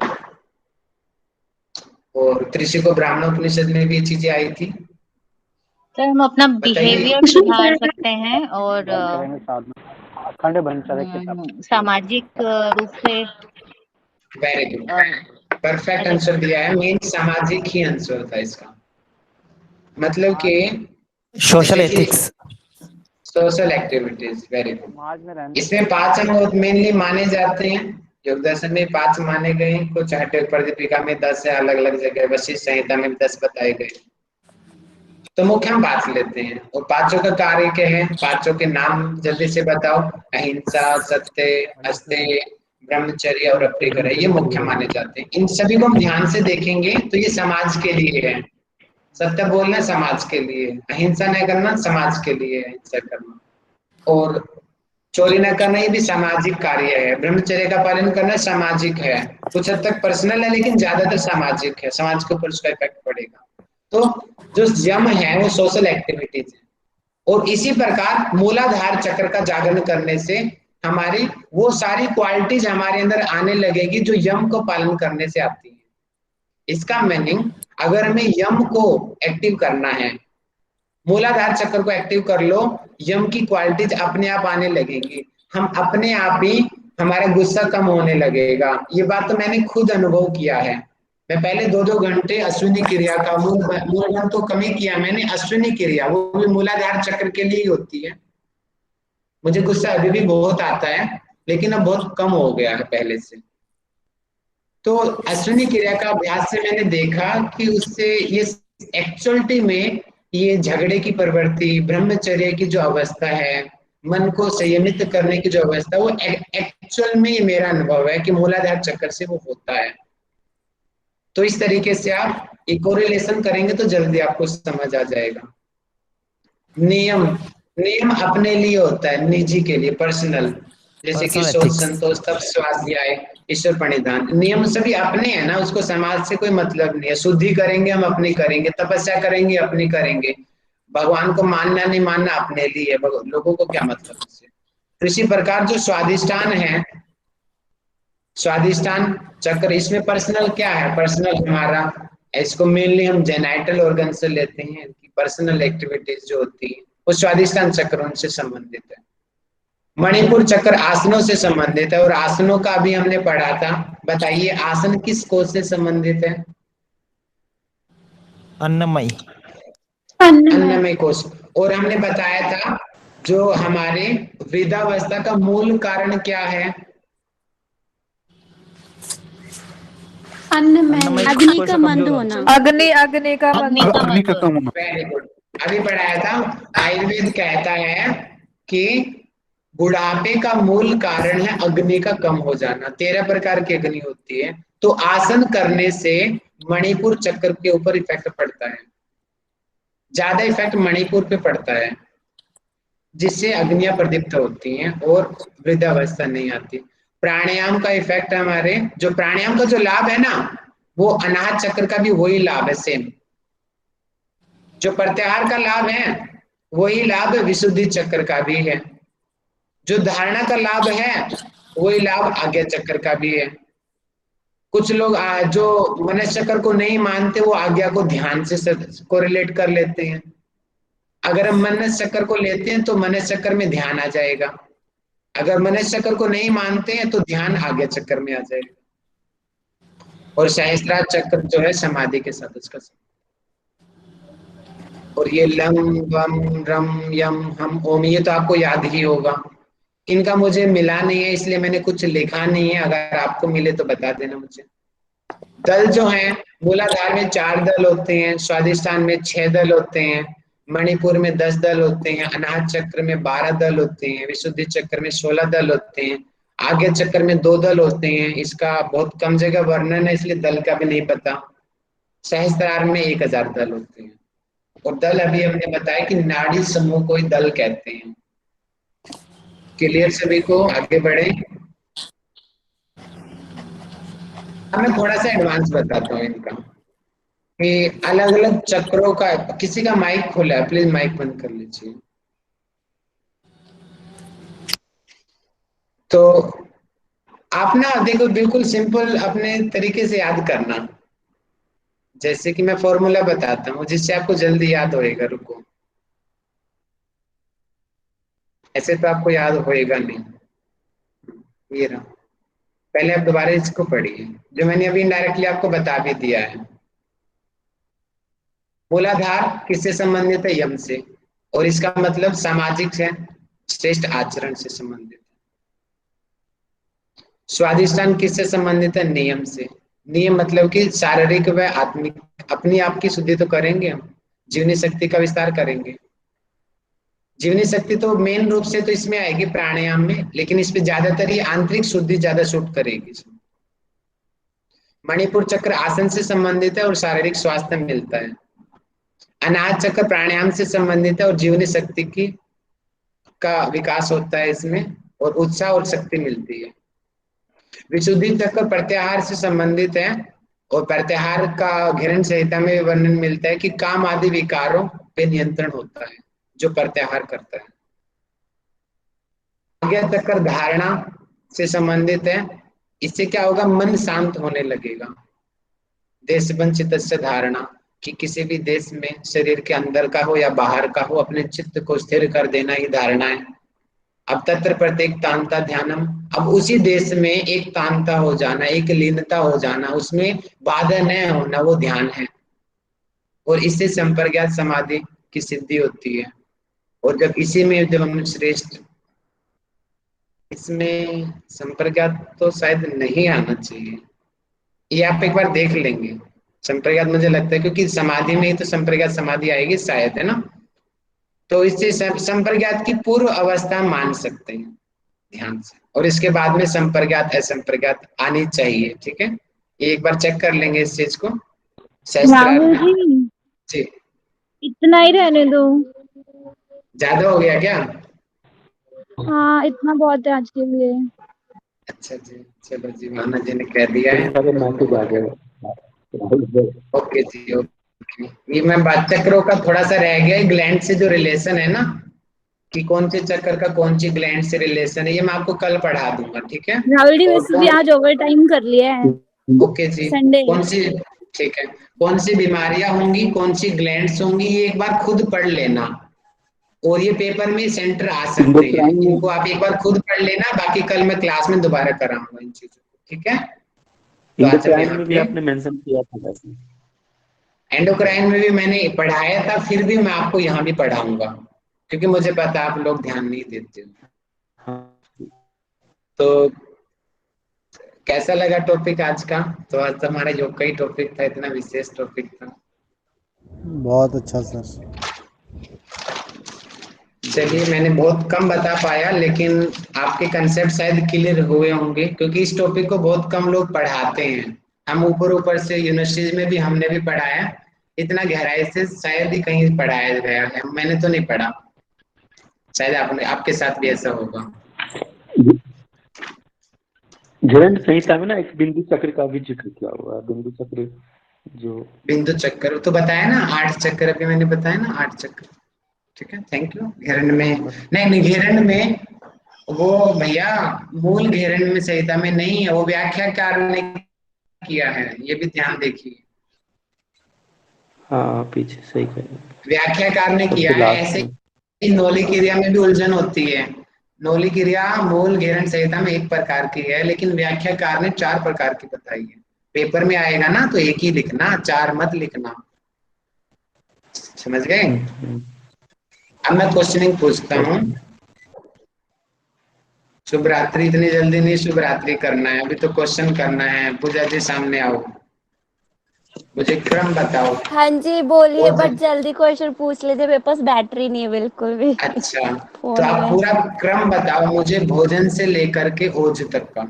Speaker 1: और त्रिशिको ब्राह्मणोपनिषद में भी ये चीजें आई थी।
Speaker 6: सर हम अपना बिहेवियर सुधार सकते हैं और सामाजिक रूप से।
Speaker 1: वेरी गुड, परफेक्ट आंसर दिया है। मेन सामाजिक ही आंसर था इसका, मतलब कि
Speaker 9: social ethics,
Speaker 1: social activities. Very good. इसमें 5 अंग मेनली माने जाते हैं, योग दर्शन में 5 माने गए, कुछ हठयोग प्रदीपिका में 10 है, अलग अलग जगह वशिष्ठ संहिता में 10 बताए गए। तो मुख्य हम बात लेते हैं, और पांचों का कार्य क्या है, पांचों के नाम जल्दी से बताओ। अहिंसा, सत्य, अस्तेय, ब्रह्मचर्य और अप्रिय, ये मुख्य माने जाते हैं। इन सभी को हम ध्यान से देखेंगे तो ये समाज के लिए है। सत्य बोलना समाज के लिए, अहिंसा न करना समाज के लिए है, अहिंसा करना, और चोरी न करना ये भी सामाजिक कार्य है। ब्रह्मचर्य का पालन करना सामाजिक है, कुछ हद तक पर्सनल है लेकिन ज्यादातर सामाजिक है, समाज के ऊपर उसका इफेक्ट पड़ेगा। तो जो यम है वो सोशल एक्टिविटीज है, और इसी प्रकार मूलाधार चक्र का जागरण करने से हमारी वो सारी क्वालिटीज हमारे अंदर आने लगेगी जो यम को पालन करने से आती है। इसका मीनिंग, अगर हमें यम को एक्टिव करना है, मूलाधार चक्र को एक्टिव कर लो, यम की क्वालिटीज अपने आप आने लगेगी। हम अपने आप ही, हमारा गुस्सा कम होने लगेगा। ये बात तो मैंने खुद अनुभव किया है। मैं पहले 2-2 घंटे अश्विनी क्रिया का मूल तो कम ही किया मैंने, अश्विनी क्रिया वो भी मूलाधार चक्र के लिए ही होती है। मुझे गुस्सा अभी भी बहुत आता है, लेकिन अब बहुत कम हो गया है पहले से। तो अश्विनी क्रिया का अभ्यास से मैंने देखा कि उससे ये एक्चुअलिटी में ये झगड़े की प्रवृत्ति, ब्रह्मचर्य की जो अवस्था है, मन को संयमित करने की जो अवस्था, वो एक्चुअल में ये मेरा अनुभव है कि मूलाधार चक्र से वो होता है। तो इस तरीके से आप एक कोरिलेशन करेंगे तो जल्दी आपको समझ आ जाएगा। नियम, नियम अपने लिए होता है, निजी के लिए, पर्सनल, जैसे कि शोध, संतोष, तप, स्वाध्याय, ईश्वर प्रणिधान, नियम सभी अपने हैं ना, उसको समाज से कोई मतलब नहीं है। शुद्धि करेंगे हम अपनी करेंगे, तपस्या करेंगे अपनी करेंगे, भगवान को मानना नहीं मानना अपने लिए, लोगों को क्या मतलब उससे। तो इसी प्रकार जो स्वादिष्टान है, स्वादिष्टान चक्र, इसमें पर्सनल क्या है, पर्सनल हमारा, इसको मेनली हम जेनाइटल ऑर्गन से लेते हैं, इनकी पर्सनल एक्टिविटीज जो होती है वो स्वादिष्टान चक्र उनसे संबंधित है। मणिपुर चक्र आसनों से संबंधित है, और आसनों का भी हमने पढ़ा था। बताइए आसन किस कोष से संबंधित है?
Speaker 9: अन्नमय,
Speaker 1: अन्नमय कोष। और हमने बताया था जो हमारे वृद्धावस्था का मूल कारण क्या है?
Speaker 2: अन्नमय, अग्नि का मंद होना।
Speaker 10: अग्नि का कम होना।
Speaker 1: वेरी गुड, अभी पढ़ाया था। आयुर्वेद कहता है कि बुढ़ापे का मूल कारण है अग्नि का कम हो जाना। 13 प्रकार की अग्नि होती है। तो आसन करने से मणिपुर चक्र के ऊपर इफेक्ट पड़ता है, ज्यादा इफेक्ट मणिपुर पे पड़ता है, जिससे अग्नियां प्रदीप्त होती हैं और वृद्धावस्था नहीं आती। प्राणायाम का इफेक्ट है हमारे, जो प्राणायाम का जो लाभ है ना, वो अनाहत चक्र का भी वही लाभ है, सेम। जो प्रत्याहार का लाभ है वही लाभ विशुद्धि चक्र का भी है। जो धारणा का लाभ है वही लाभ आज्ञा चक्र का भी है। कुछ लोग जो मनस चक्र को नहीं मानते वो आज्ञा को ध्यान से कोरिलेट कर लेते हैं। अगर हम मनस चक्र को लेते हैं तो मनस चक्र में ध्यान आ जाएगा, अगर मनस चक्र को नहीं मानते हैं तो ध्यान आज्ञा चक्र में आ जाएगा। और सहस्त्रार चक्र जो है समाधि के साथ उसका। और ये लम वम रम यम हम ओम, ये तो आपको याद ही होगा। इनका मुझे मिला नहीं है इसलिए मैंने कुछ लिखा नहीं है, अगर आपको मिले तो बता देना मुझे। दल जो है, मूलाधार में 4 दल होते हैं, स्वादिष्ठान में 6 दल होते हैं, मणिपुर में 10 दल होते हैं, अनाहत चक्र में 12 दल होते हैं, विशुद्धि चक्र में 16 दल होते हैं, आज्ञा चक्र में 2 दल होते हैं। इसका बहुत कम जगह वर्णन है इसलिए दल का भी नहीं पता। सहस्त्रार में 1000 दल होते हैं। और दल अभी हमने बताया कि नाड़ी समूह को ही दल कहते हैं। क्लियर सभी को? आगे बढ़े। मैं थोड़ा सा एडवांस बताता हूँ इनका, कि अलग अलग चक्रों का। किसी का माइक खोला है, प्लीज माइक बंद कर लीजिए। तो आप ना देखो, बिल्कुल सिंपल अपने तरीके से याद करना। जैसे कि मैं फॉर्मूला बताता हूँ जिससे आपको जल्दी याद होएगा। रुको, ऐसे तो आपको याद होएगा नहीं। ये रहा, पहले आप दोबारा इसको पढ़िए जो मैंने अभी इनडायरेक्टली आपको बता भी दिया है। मूलाधार किससे संबंधित है? यम से। और इसका मतलब सामाजिक है, श्रेष्ठ आचरण से संबंधित है। स्वादिष्ठान किससे संबंधित है? नियम से। नियम मतलब कि शारीरिक व आत्मिक अपनी आप की शुद्धि तो करेंगे हम, जीवनी शक्ति का विस्तार करेंगे। जीवनी शक्ति तो मेन रूप से तो इसमें आएगी प्राणायाम में, लेकिन इस पे ज्यादातर ये आंतरिक शुद्धि ज्यादा शूट करेगी इसमें। मणिपुर चक्र आसन से संबंधित है और शारीरिक स्वास्थ्य मिलता है। अनाहत चक्र प्राणायाम से संबंधित है और जीवनी शक्ति की का विकास होता है इसमें, और उत्साह और शक्ति मिलती है। विशुद्धि चक्र प्रत्याहार से संबंधित है और प्रत्याहार का घिरण संहिता में वर्णन मिलता है कि काम आदि विकारों पे नियंत्रण होता है जो प्रत्याहार करता है। आज्ञा चक्र धारणा से संबंधित है। इससे क्या होगा? मन शांत होने लगेगा। देशबन चित्तस्य धारणा, कि किसी भी देश में शरीर के अंदर का हो या बाहर का हो अपने चित्त को स्थिर कर देना ही धारणा है। अब तत्र प्रत्येक तांता ध्यानम, अब उसी देश में एक तांता हो जाना, एक लीनता हो जाना, उसमें बाधा न होना, वो ध्यान है। और इससे संप्रज्ञात समाधि की सिद्धि होती है। और जब इसी में जब हम श्रेष्ठ, इसमें संप्रज्ञात तो शायद नहीं आना चाहिए, ये आप एक बार देख लेंगे। संप्रज्ञात मुझे लगता है क्योंकि समाधि में ही तो संप्रज्ञात समाधि आएगी शायद, है ना? तो इससे संप्रज्ञात की पूर्व अवस्था मान सकते हैं ध्यान से, और इसके बाद में संप्रज्ञात असंप्रज्ञात आनी चाहिए। ठीक है, ये एक बार चेक कर लेंगे इस चीज को।
Speaker 2: राहुल जी,
Speaker 1: जी,
Speaker 2: इतना ही रहने दो।
Speaker 1: ज्यादा हो गया क्या?
Speaker 2: हाँ, इतना बहुत है आज के लिए।
Speaker 1: अच्छा जी, चलो जी, माना जी ने कह दिया है। ओके जी, ओके। ये मैं बात चक्रों का थोड़ा सा रह गया, ग्लैंड से जो रिलेशन है ना, कि कौन से चक्कर का कौन सी ग्लैंड से रिलेशन है, ये मैं आपको कल पढ़ा दूंगा। ठीक है
Speaker 2: राहुल जी, वैसे भी आज ओवर टाइम कर लिया है।
Speaker 1: ओके जी,
Speaker 2: संडे।
Speaker 1: कौन सी, ठीक है, कौन सी बीमारियां होंगी, कौन सी ग्लैंड्स होंगी, ये एक बार खुद पढ़ लेना। और ये पेपर में सेंटर आ सकते हैं, इनको आप एक बार खुद पढ़ लेना, बाकी कल मैं क्लास में दोबारा कराऊंगा इन चीजों को। ठीक है, तो आज हम यहाँ
Speaker 5: में भी
Speaker 1: पे
Speaker 5: आपने मेंशन किया था वैसे।
Speaker 1: एंडोक्राइन में भी मैंने पढ़ाया था, फिर भी मैं आपको यहाँ भी पढ़ाऊंगा क्योंकि मुझे पता आप लोग ध्यान नहीं देते हो।
Speaker 5: हाँ।
Speaker 1: तो कैसा लगा टॉपिक आज का? तो आज तो हमारा योग का ही टॉपिक था, इतना विशेष टॉपिक था।
Speaker 7: बहुत अच्छा सर।
Speaker 1: चलिए, मैंने बहुत कम बता पाया लेकिन आपके कंसेप्ट शायद क्लियर हुए होंगे, क्योंकि इस टॉपिक को बहुत कम लोग पढ़ाते हैं। हम ऊपर ऊपर से यूनिवर्सिटीज में भी हमने भी पढ़ाया, इतना गहराई से शायद ही कहीं पढ़ाया गया है। मैंने तो नहीं पढ़ा, शायद आपने, आपके साथ भी ऐसा होगा।
Speaker 5: घेरंड संहिता में ना एक बिंदु चक्र का भी जिक्र किया हुआ है। बिंदु चक्र जो
Speaker 1: बिंदु चक्कर तो बताया ना, 8 चक्कर अभी मैंने बताया ना, 8 चक्कर। ठीक है, थैंक यू। घेरंड में नहीं, घेरंड में वो भैया मूल घेरंड में संहिता में नहीं है, वो व्याख्याकार ने किया है, ये भी ध्यान देखिए।
Speaker 5: हाँ पीछे सही कह रहे हैं।
Speaker 1: व्याख्याकार ने
Speaker 5: सबसे
Speaker 1: किया है।
Speaker 5: लास्ट
Speaker 1: ऐसे
Speaker 5: में।
Speaker 1: ही नौली क्रिया में भी उलझन होती है। नौली क्रिया मूल घेरंड संहिता में एक प्रकार की है, लेकिन व्याख्याकार ने 4 प्रकार की बताई है। पेपर में आएगा ना तो एक ही लिखना, 4 मत लिखना, समझ गए? अब मैं क्वेश्चनिंग पूछता हूँ। शुभ रात्रि, इतनी जल्दी नहीं शुभ रात्रि करना है, अभी तो क्वेश्चन करना है। पूजा जी सामने आओ, मुझे क्रम बताओ।
Speaker 11: हाँ जी बोलिए,
Speaker 1: भोजन-
Speaker 11: बट जल्दी क्वेश्चन पूछ लीजिए, मेरे पास बैटरी नहीं है बिल्कुल भी
Speaker 1: अच्छा, तो
Speaker 11: फोन
Speaker 1: आप
Speaker 11: में।
Speaker 1: पूरा क्रम बताओ मुझे, भोजन से लेकर के ओज तक का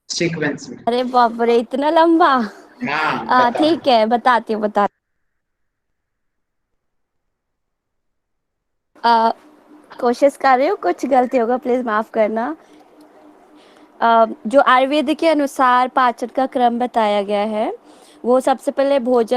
Speaker 1: सीक्वेंस में।
Speaker 11: अरे बाप रे, इतना लंबा।
Speaker 1: हाँ बताओ।
Speaker 11: ठीक है, बताती हूँ कोशिश कर रही हूँ, कुछ गलती होगा प्लीज माफ करना। जो आयुर्वेद के अनुसार पाचन का क्रम बताया गया है, वो सबसे पहले भोजन